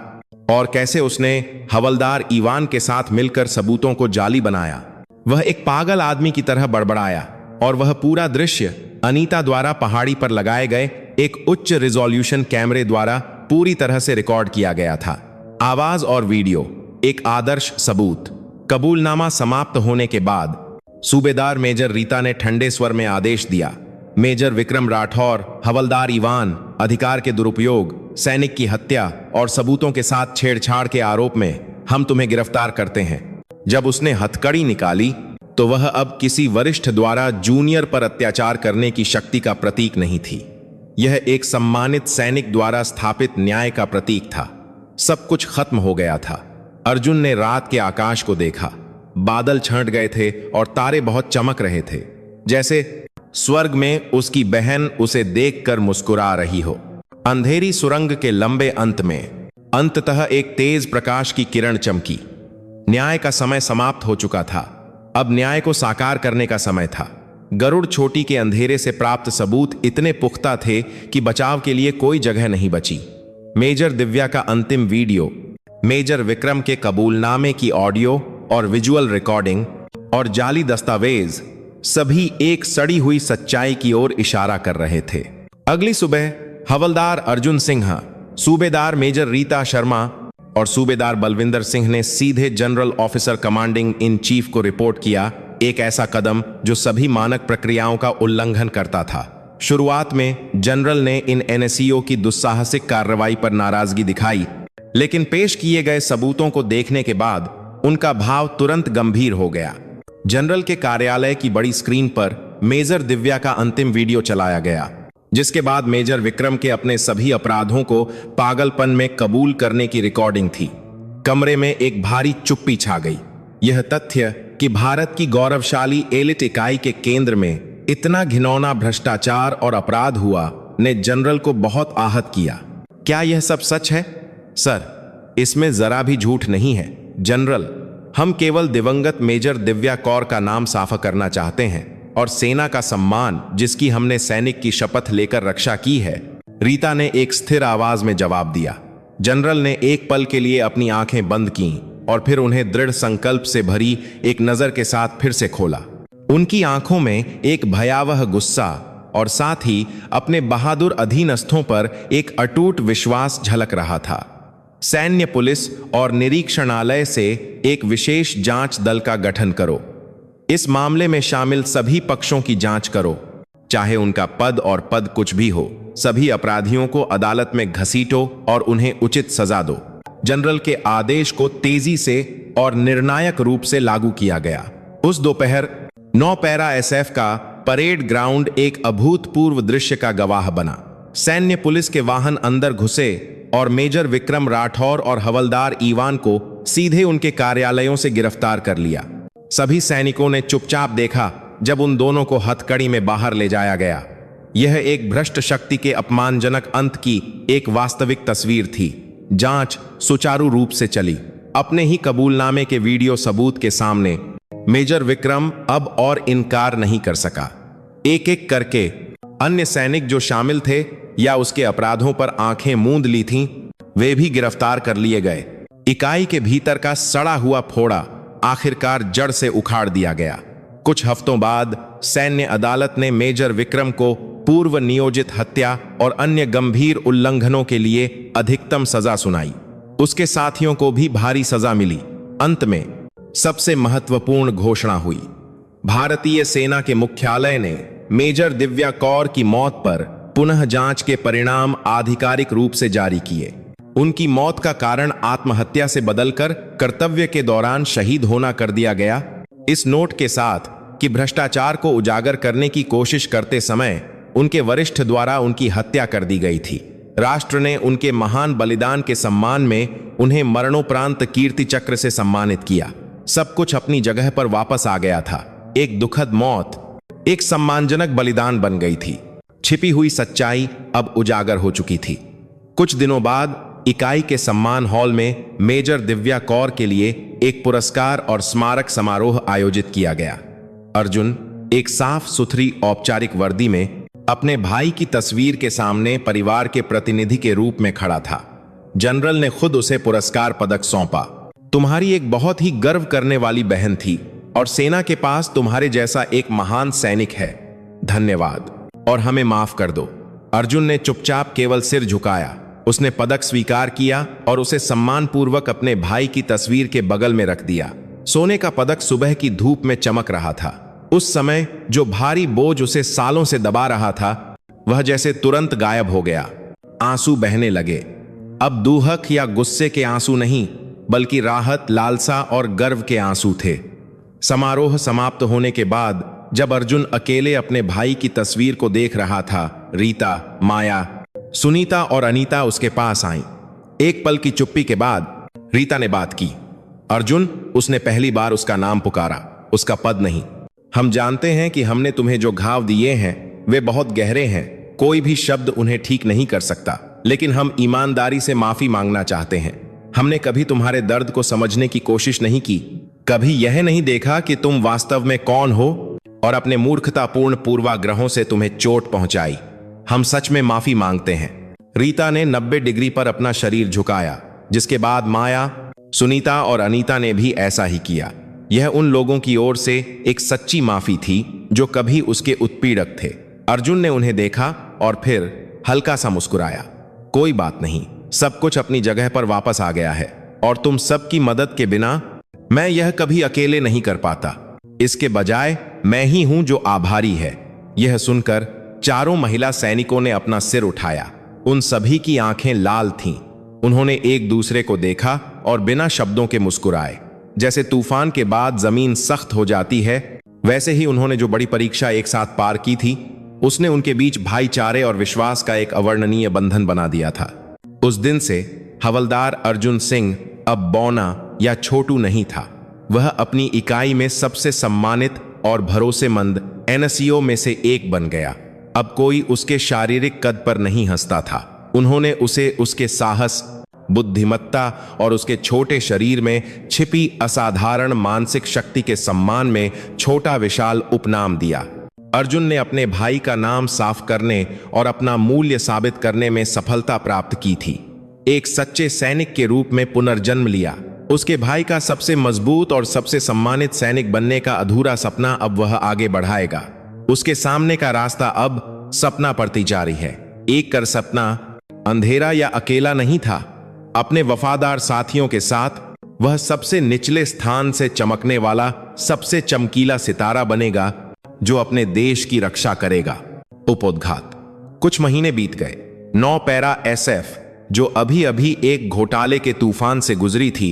और कैसे उसने हवलदार इवान के साथ मिलकर सबूतों को जाली बनाया। वह एक पागल आदमी की तरह बड़बड़ाया, और वह पूरा दृश्य अनीता द्वारा पहाड़ी पर लगाए गए एक उच्च रिजोल्यूशन कैमरे द्वारा पूरी तरह से रिकॉर्ड किया गया था। आवाज और वीडियो, एक आदर्श सबूत। कबूलनामा समाप्त होने के बाद सूबेदार मेजर रीता ने ठंडे स्वर में आदेश दिया, मेजर विक्रम राठौर, हवलदार इवान, अधिकार के दुरुपयोग, सैनिक की हत्या और सबूतों के साथ छेड़छाड़ के आरोप में हम तुम्हें गिरफ्तार करते हैं। जब उसने हथकड़ी निकाली तो वह अब किसी वरिष्ठ द्वारा जूनियर पर अत्याचार करने की शक्ति का प्रतीक नहीं थी। यह एक सम्मानित सैनिक द्वारा स्थापित न्याय का प्रतीक था। सब कुछ खत्म हो गया था। अर्जुन ने रात के आकाश को देखा। बादल छंट गए थे और तारे बहुत चमक रहे थे, जैसे स्वर्ग में उसकी बहन उसे देखकर मुस्कुरा रही हो। अंधेरी सुरंग के लंबे अंत में अंततः एक तेज प्रकाश की किरण चमकी। न्याय का समय समाप्त हो चुका था। अब न्याय को साकार करने का समय था। गरुड़ छोटी के अंधेरे से प्राप्त सबूत इतने पुख्ता थे कि बचाव के लिए कोई जगह नहीं बची। मेजर दिव्या का अंतिम वीडियो, मेजर विक्रम के कबूलनामे की ऑडियो और विजुअल रिकॉर्डिंग और जाली दस्तावेज, सभी एक सड़ी हुई सच्चाई की ओर इशारा कर रहे थे। अगली सुबह हवलदार अर्जुन सिन्हा, सूबेदार मेजर रीता शर्मा और सूबेदार बलविंदर सिंह ने सीधे general officer commanding in chief को रिपोर्ट किया, एक ऐसा कदम जो सभी मानक प्रक्रियाओं का उल्लंघन करता था। शुरुआत में जनरल ने इन एनएसईओ की दुस्साहसिक कार्रवाई पर नाराजगी दिखाई, लेकिन पेश किए गए सबूतों को देखने के बाद उनका भाव तुरंत गंभीर हो गया। जनरल के कार्यालय की बड़ी स्क्रीन पर मेजर दिव्या का अंतिम वीडियो चलाया गया, जिसके बाद मेजर विक्रम के अपने सभी अपराधों को पागलपन में कबूल करने की रिकॉर्डिंग थी। कमरे में एक भारी चुप्पी छा गई। यह तथ्य कि भारत की गौरवशाली एलिट इकाई के केंद्र में इतना घिनौना भ्रष्टाचार और अपराध हुआ ने जनरल को बहुत आहत किया। क्या यह सब सच है? सर, इसमें जरा भी झूठ नहीं है। जनरल, हम केवल दिवंगत मेजर दिव्या कौर का नाम साफ करना चाहते हैं और सेना का सम्मान, जिसकी हमने सैनिक की शपथ लेकर रक्षा की है, रीता ने एक स्थिर आवाज में जवाब दिया। जनरल ने एक पल के लिए अपनी आंखें बंद की और फिर उन्हें दृढ़ संकल्प से भरी एक नजर के साथ फिर से खोला। उनकी आंखों में एक भयावह गुस्सा और साथ ही अपने बहादुर अधीनस्थों पर एक अटूट विश्वास झलक रहा था। सैन्य पुलिस और निरीक्षणालय से एक विशेष जांच दल का गठन करो। इस मामले में शामिल सभी पक्षों की जांच करो, चाहे उनका पद और पद कुछ भी हो। सभी अपराधियों को अदालत में घसीटो और उन्हें उचित सजा दो। जनरल के आदेश को तेजी से और निर्णायक रूप से लागू किया गया। उस दोपहर 9 पैरा एसएफ का परेड ग्राउंड एक अभूतपूर्व दृश्य का गवाह बना। सैन्य पुलिस के वाहन अंदर घुसे और मेजर विक्रम राठौर और हवलदार ईवान को सीधे उनके कार्यालयों से गिरफ्तार कर लिया। सभी सैनिकों ने चुपचाप देखा जब उन दोनों को हथकड़ी में बाहर ले जाया गया। यह एक भ्रष्ट शक्ति के अपमानजनक अंत की एक वास्तविक तस्वीर थी। जांच सुचारू रूप से चली। अपने ही कबूलनामे के वीडियो सबूत के सामने मेजर विक्रम अब और इनकार नहीं कर सका। एक एक करके अन्य सैनिक जो शामिल थे या उसके अपराधों पर आंखें मूंद ली थीं, वे भी गिरफ्तार कर लिए गए। इकाई के भीतर का सड़ा हुआ फोड़ा आखिरकार जड़ से उखाड़ दिया गया। कुछ हफ्तों बाद सैन्य अदालत ने मेजर विक्रम को पूर्व नियोजित हत्या और अन्य गंभीर उल्लंघनों के लिए अधिकतम सजा सुनाई। उसके साथियों को भी भारी सजा मिली। अंत में सबसे महत्वपूर्ण घोषणा हुई। भारतीय सेना के मुख्यालय ने मेजर दिव्या कौर की मौत पर पुनः जांच के परिणाम आधिकारिक रूप से जारी किए। उनकी मौत का कारण आत्महत्या से बदलकर कर्तव्य के दौरान शहीद होना कर दिया गया, इस नोट के साथ कि भ्रष्टाचार को उजागर करने की कोशिश करते समय उनके वरिष्ठ द्वारा उनकी हत्या कर दी गई थी। राष्ट्र ने उनके महान बलिदान के सम्मान में उन्हें मरणोपरांत कीर्ति चक्र से सम्मानित किया। सब कुछ अपनी जगह पर वापस आ गया था। एक दुखद मौत एक सम्मानजनक बलिदान बन गई थी। छिपी हुई सच्चाई अब उजागर हो चुकी थी। कुछ दिनों बाद इकाई के सम्मान हॉल में मेजर दिव्या कौर के लिए एक पुरस्कार और स्मारक समारोह आयोजित किया गया। अर्जुन एक साफ सुथरी औपचारिक वर्दी में अपने भाई की तस्वीर के सामने परिवार के प्रतिनिधि के रूप में खड़ा था। जनरल ने खुद उसे पुरस्कार पदक सौंपा। तुम्हारी एक बहुत ही गर्व करने वाली बहन थी और सेना के पास तुम्हारे जैसा एक महान सैनिक है। धन्यवाद और हमें माफ कर दो। अर्जुन ने चुपचाप केवल सिर झुकाया। उसने पदक स्वीकार किया और उसे सम्मानपूर्वक अपने भाई की तस्वीर के बगल में रख दिया। सोने का पदक सुबह की धूप में चमक रहा था। उस समय जो भारी बोझ उसे सालों से दबा रहा था वह जैसे तुरंत गायब हो गया। आंसू बहने लगे। अब दुहक या गुस्से के आंसू नहीं, बल्कि राहत, लालसा और गर्व के आंसू थे। समारोह समाप्त होने के बाद जब अर्जुन अकेले अपने भाई की तस्वीर को देख रहा था, रीता, माया, सुनीता और अनीता उसके पास आईं। एक पल की चुप्पी के बाद रीता ने बात की। अर्जुन, उसने पहली बार उसका नाम पुकारा, उसका पद नहीं। हम जानते हैं कि हमने तुम्हें जो घाव दिए हैं वे बहुत गहरे हैं। कोई भी शब्द उन्हें ठीक नहीं कर सकता, लेकिन हम ईमानदारी से माफी मांगना चाहते हैं। हमने कभी तुम्हारे दर्द को समझने की कोशिश नहीं की, कभी यह नहीं देखा कि तुम वास्तव में कौन हो और अपने मूर्खतापूर्ण पूर्वाग्रहों से तुम्हें चोट पहुंचाई। हम सच में माफी मांगते हैं। रीता ने 90 डिग्री पर अपना शरीर झुकाया, जिसके बाद माया, सुनीता और अनीता ने भी ऐसा ही किया। यह उन लोगों की ओर से एक सच्ची माफी थी जो कभी उसके उत्पीड़क थे। अर्जुन ने उन्हें देखा और फिर हल्का सा मुस्कुराया। कोई बात नहीं, सब कुछ अपनी जगह पर वापस आ गया है और तुम सबकी मदद के बिना मैं यह कभी अकेले नहीं कर पाता। इसके बजाय मैं ही हूं जो आभारी है। यह सुनकर चारों महिला सैनिकों ने अपना सिर उठाया। उन सभी की आंखें लाल थीं। उन्होंने एक दूसरे को देखा और बिना शब्दों के मुस्कुराए। जैसे तूफान के बाद जमीन सख्त हो जाती है, वैसे ही उन्होंने जो बड़ी परीक्षा एक साथ पार की थी, उसने उनके बीच भाईचारे और विश्वास का एक अवर्णनीय बंधन बना दिया था। उस दिन से हवलदार अर्जुन सिंह अब बौना या छोटू नहीं था। वह अपनी इकाई में सबसे सम्मानित और भरोसेमंद एनएसईओ में से एक बन गया। अब कोई उसके शारीरिक कद पर नहीं हंसता था। उन्होंने उसे उसके साहस, बुद्धिमत्ता और उसके छोटे शरीर में छिपी असाधारण मानसिक शक्ति के सम्मान में छोटा विशाल उपनाम दिया। अर्जुन ने अपने भाई का नाम साफ करने और अपना मूल्य साबित करने में सफलता प्राप्त की थी। एक सच्चे सैनिक के रूप में पुनर्जन्म लिया। उसके भाई का सबसे मजबूत और सबसे सम्मानित सैनिक बनने का अधूरा सपना अब वह आगे बढ़ाएगा। उसके सामने का रास्ता अब सपना पड़ती जा रही है। एक कर सपना अंधेरा या अकेला नहीं था। अपने वफादार साथियों के साथ वह सबसे निचले स्थान से चमकने वाला सबसे चमकीला सितारा बनेगा जो अपने देश की रक्षा करेगा। उपोद्घात। कुछ महीने बीत गए। 9 पैरा एसएफ जो अभी अभी एक घोटाले के तूफान से गुजरी थी,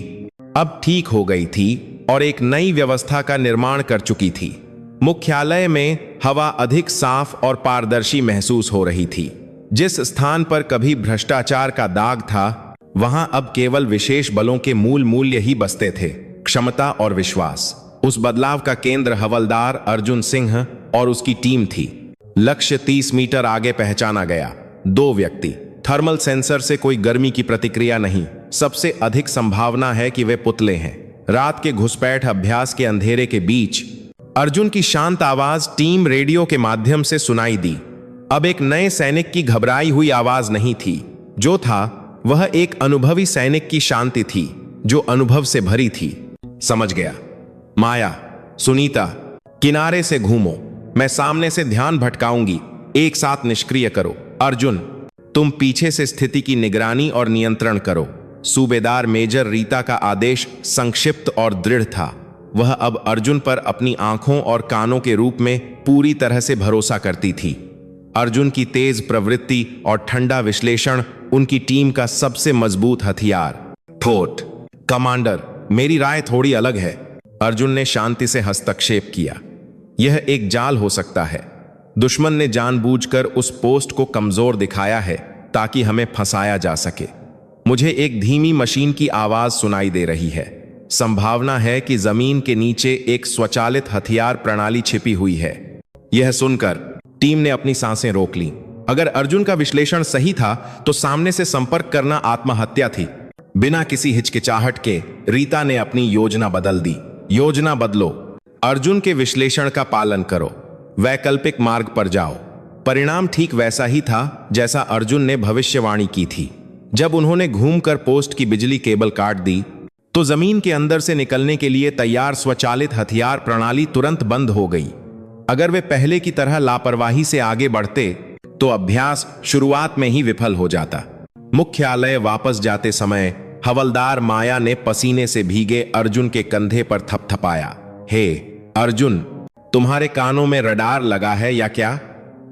अब ठीक हो गई थी और एक नई व्यवस्था का निर्माण कर चुकी थी। मुख्यालय में हवा अधिक साफ और पारदर्शी महसूस हो रही थी। जिस स्थान पर कभी भ्रष्टाचार का दाग था, वहां अब केवल विशेष बलों के मूल मूल्य ही बसते थे, क्षमता और विश्वास। उस बदलाव का केंद्र हवलदार अर्जुन सिंह और उसकी टीम थी। लक्ष्य 30 मीटर आगे पहचाना गया। 2 व्यक्ति। थर्मल सेंसर से कोई गर्मी की प्रतिक्रिया नहीं। सबसे अधिक संभावना है कि वे पुतले हैं। रात के घुसपैठ अभ्यास के अंधेरे के बीच अर्जुन की शांत आवाज टीम रेडियो के माध्यम से सुनाई दी। अब एक नए सैनिक की घबराई हुई आवाज नहीं थी। जो था वह एक अनुभवी सैनिक की शांति थी, जो अनुभव से भरी थी। समझ गया। माया, सुनीता, किनारे से घूमो। मैं सामने से ध्यान भटकाऊंगी। एक साथ निष्क्रिय करो। अर्जुन, तुम पीछे से स्थिति की निगरानी और नियंत्रण करो। सूबेदार मेजर रीता का आदेश संक्षिप्त और दृढ़ था। वह अब अर्जुन पर अपनी आंखों और कानों के रूप में पूरी तरह से भरोसा करती थी। अर्जुन की तेज प्रवृत्ति और ठंडा विश्लेषण उनकी टीम का सबसे मजबूत हथियार। ठोट, कमांडर, मेरी राय थोड़ी अलग है। अर्जुन ने शांति से हस्तक्षेप किया। यह एक जाल हो सकता है। दुश्मन ने जानबूझकर उस पोस्ट को कमजोर दिखाया है ताकि हमें फंसाया जा सके। मुझे एक धीमी मशीन की आवाज सुनाई दे रही है। संभावना है कि जमीन के नीचे एक स्वचालित हथियार प्रणाली छिपी हुई है। यह सुनकर टीम ने अपनी सांसें रोक ली। अगर अर्जुन का विश्लेषण सही था तो सामने से संपर्क करना आत्महत्या थी। बिना किसी हिचकिचाहट के रीता ने अपनी योजना बदल दी। योजना बदलो, अर्जुन के विश्लेषण का पालन करो, वैकल्पिक मार्ग पर जाओ। परिणाम ठीक वैसा ही था जैसा अर्जुन ने भविष्यवाणी की थी। जब उन्होंने घूमकर पोस्ट की बिजली केबल काट दी तो जमीन के अंदर से निकलने के लिए तैयार स्वचालित हथियार प्रणाली तुरंत बंद हो गई। अगर वे पहले की तरह लापरवाही से आगे बढ़ते तो अभ्यास शुरुआत में ही विफल हो जाता। मुख्यालय वापस जाते समय हवलदार माया ने पसीने से भीगे अर्जुन के कंधे पर थपथपाया। हे अर्जुन, तुम्हारे कानों में रडार लगा है या क्या?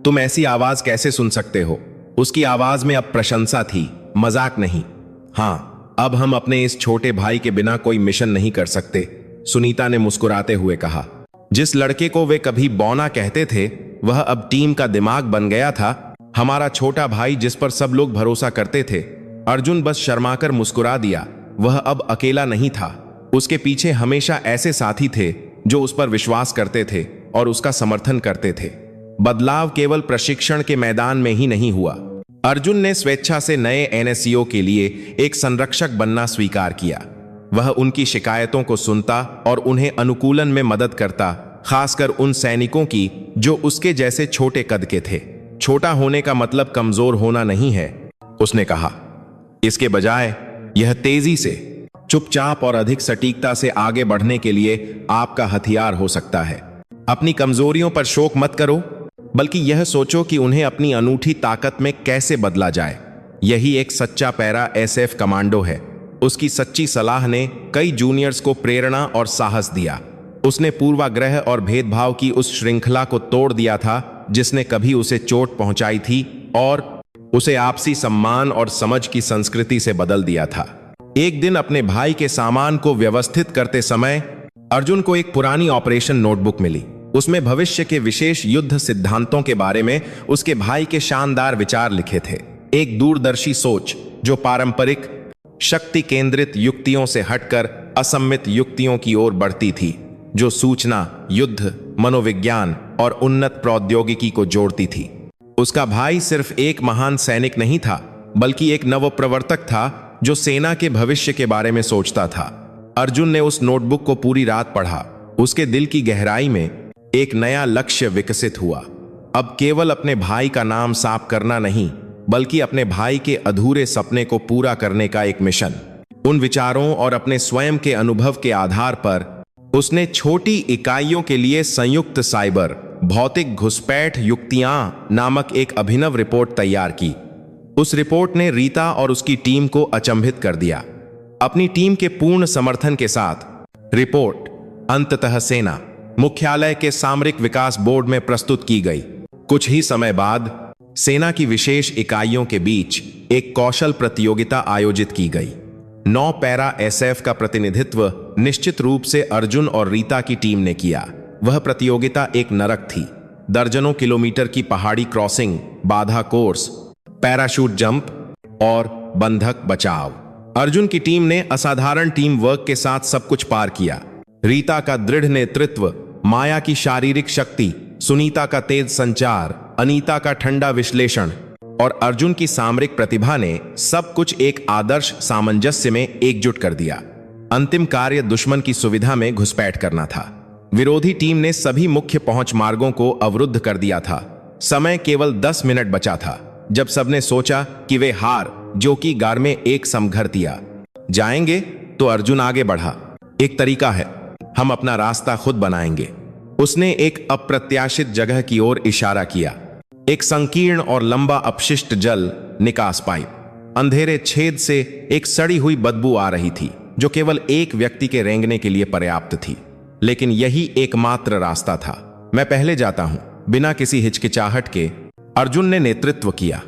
तुम ऐसी आवाज कैसे सुन सकते हो? उसकी आवाज में अब प्रशंसा थी, मजाक नहीं। हाँ, अब हम अपने इस छोटे भाई के बिना कोई मिशन नहीं कर सकते, सुनीता ने मुस्कुराते हुए कहा। जिस लड़के को वे कभी बौना कहते थे वह अब टीम का दिमाग बन गया था। हमारा छोटा भाई जिस पर सब लोग भरोसा करते थे। अर्जुन बस शर्माकर मुस्कुरा दिया। वह अब अकेला नहीं था। उसके पीछे हमेशा ऐसे साथी थे जो उस पर विश्वास करते थे और उसका समर्थन करते थे। बदलाव केवल प्रशिक्षण के मैदान में ही नहीं हुआ। अर्जुन ने स्वेच्छा से नए एनएससीओ के लिए एक संरक्षक बनना स्वीकार किया। वह उनकी शिकायतों को सुनता और उन्हें अनुकूलन में मदद करता, खासकर उन सैनिकों की जो उसके जैसे छोटे कद के थे। छोटा होने का मतलब कमजोर होना नहीं है, उसने कहा। इसके बजाय यह तेजी से, चुपचाप और अधिक सटीकता से आगे बढ़ने के लिए आपका हथियार हो सकता है। अपनी कमजोरियों पर शोक मत करो, बल्कि यह सोचो कि उन्हें अपनी अनूठी ताकत में कैसे बदला जाए। यही एक सच्चा पैरा एसएफ कमांडो है। उसकी सच्ची सलाह ने कई जूनियर्स को प्रेरणा और साहस दिया। उसने पूर्वाग्रह और भेदभाव की उस श्रृंखला को तोड़ दिया था जिसने कभी उसे चोट पहुंचाई थी और उसे आपसी सम्मान और समझ की संस्कृति से बदल दिया था। एक दिन अपने भाई के सामान को व्यवस्थित करते समय अर्जुन को एक पुरानी ऑपरेशन नोटबुक मिली। उसमें भविष्य के विशेष युद्ध सिद्धांतों के बारे में उसके भाई के शानदार विचार लिखे थे। एक दूरदर्शी सोच जो पारंपरिक शक्ति केंद्रित युक्तियों से हटकर असम्मित युक्तियों की ओर बढ़ती थी, जो सूचना, युद्ध, मनोविज्ञान और उन्नत प्रौद्योगिकी को जोड़ती थी। उसका भाई सिर्फ एक महान सैनिक नहीं था, बल्कि एक नवप्रवर्तक था जो सेना के भविष्य के बारे में सोचता था। अर्जुन ने उस नोटबुक को पूरी रात पढ़ा। उसके दिल की गहराई में एक नया लक्ष्य विकसित हुआ। अब केवल अपने भाई का नाम साफ करना नहीं, बल्कि अपने भाई के अधूरे सपने को पूरा करने का एक मिशन। उन विचारों और अपने स्वयं के अनुभव के आधार पर उसने छोटी इकाइयों के लिए संयुक्त साइबर भौतिक घुसपैठ युक्तियां नामक एक अभिनव रिपोर्ट तैयार की। उस रिपोर्ट ने रीता और उसकी टीम को अचंभित कर दिया। अपनी टीम के पूर्ण समर्थन के साथ रिपोर्ट अंततः सेना मुख्यालय के सामरिक विकास बोर्ड में प्रस्तुत की गई। कुछ ही समय बाद सेना की विशेष इकाइयों के बीच एक कौशल प्रतियोगिता आयोजित की गई। 9 पैरा एसएफ का प्रतिनिधित्व निश्चित रूप से अर्जुन और रीता की टीम ने किया। वह प्रतियोगिता एक नरक थी। दर्जनों किलोमीटर की पहाड़ी क्रॉसिंग, बाधा कोर्स, पैराशूट जंप और बंधक बचाव। अर्जुन की टीम ने असाधारण टीम वर्क के साथ सब कुछ पार किया। रीता का दृढ़ नेतृत्व, माया की शारीरिक शक्ति, सुनीता का तेज संचार, अनीता का ठंडा विश्लेषण और अर्जुन की सामरिक प्रतिभा ने सब कुछ एक आदर्श सामंजस्य में एकजुट कर दिया। अंतिम कार्य दुश्मन की सुविधा में घुसपैठ करना था। विरोधी टीम ने सभी मुख्य पहुंच मार्गों को अवरुद्ध कर दिया था। समय केवल 10 मिनट बचा था जब सबने सोचा कि वे हार जो कि गार में एक समघर दिया जाएंगे, तो अर्जुन आगे बढ़ा। एक तरीका है, हम अपना रास्ता खुद बनाएंगे। उसने एक अप्रत्याशित जगह की ओर इशारा किया। एक संकीर्ण और लंबा अपशिष्ट जल निकास पाइप। अंधेरे छेद से एक सड़ी हुई बदबू आ रही थी जो केवल एक व्यक्ति के रेंगने के लिए पर्याप्त थी। लेकिन यही एकमात्र रास्ता था। मैं पहले जाता हूं। बिना किसी हिचकिचाहट के अर्जुन ने नेतृत्व किया।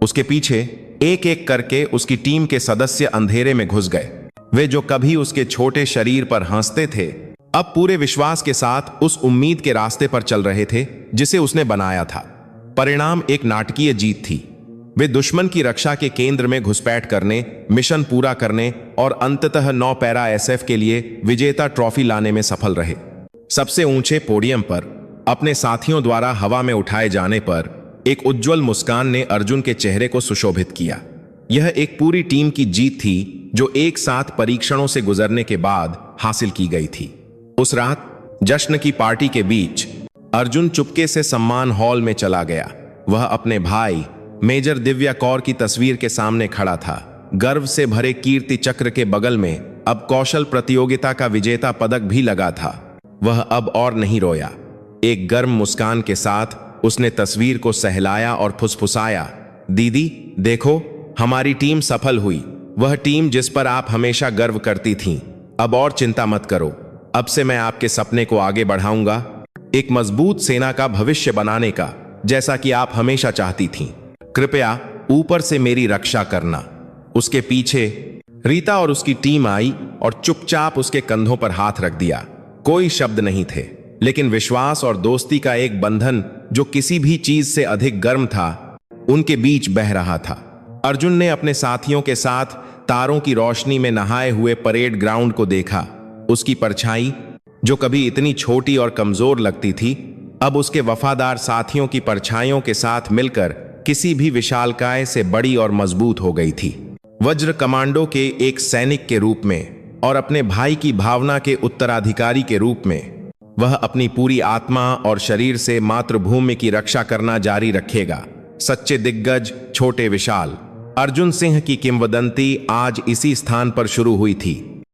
उसके पीछे एक एक करके उसकी टीम के सदस्य अंधेरे में घुस गए। वे जो कभी उसके छोटे शरीर पर हंसते थे, अब पूरे विश्वास के साथ उस उम्मीद के रास्ते पर चल रहे थे जिसे उसने बनाया था। परिणाम एक नाटकीय जीत थी। वे दुश्मन की रक्षा के केंद्र में घुसपैठ करने, मिशन पूरा करने और अंततः 9 पैरा एसएफ के लिए विजेता ट्रॉफी लाने में सफल रहे। सबसे ऊंचे पोडियम पर अपने साथियों द्वारा हवा में उठाए जाने पर एक उज्जवल मुस्कान ने अर्जुन के चेहरे को सुशोभित किया। यह एक पूरी टीम की जीत थी जो एक साथ परीक्षणों से गुजरने के बाद हासिल की गई थी। उस रात जश्न की पार्टी के बीच अर्जुन चुपके से सम्मान हॉल में चला गया। वह अपने भाई मेजर दिव्या कौर की तस्वीर के सामने खड़ा था। गर्व से भरे कीर्ति चक्र के बगल में अब कौशल प्रतियोगिता का विजेता पदक भी लगा था। वह अब और नहीं रोया। एक गर्म मुस्कान के साथ उसने तस्वीर को सहलाया और फुसफुसाया, दीदी देखो, हमारी टीम सफल हुई। वह टीम जिस पर आप हमेशा गर्व करती थीं। अब और चिंता मत करो। अब से मैं आपके सपने को आगे बढ़ाऊंगा, एक मजबूत सेना का भविष्य बनाने का, जैसा कि आप हमेशा चाहती थीं। कृपया ऊपर से मेरी रक्षा करना। उसके पीछे रीता और उसकी टीम आई और चुपचाप उसके कंधों पर हाथ रख दिया। कोई शब्द नहीं थे, लेकिन विश्वास और दोस्ती का एक बंधन जो किसी भी चीज से अधिक गर्म था, उनके बीच बह रहा था। अर्जुन ने अपने साथियों के साथ तारों की रोशनी में नहाए हुए परेड ग्राउंड को देखा। उसकी परछाई जो कभी इतनी छोटी और कमजोर लगती थी, अब उसके वफादार साथियों की परछाइयों के साथ मिलकर किसी भी विशालकाय से बड़ी और मजबूत हो गई थी। वज्र कमांडो के एक सैनिक के रूप में और अपने भाई की भावना के उत्तराधिकारी के रूप में वह अपनी पूरी आत्मा और शरीर से मातृभूमि की रक्षा करना जारी रखेगा। सच्चे दिग्गज छोटे विशाल। अर्जुन सिंह की किंवदंती आज इसी स्थान पर शुरू हुई थी।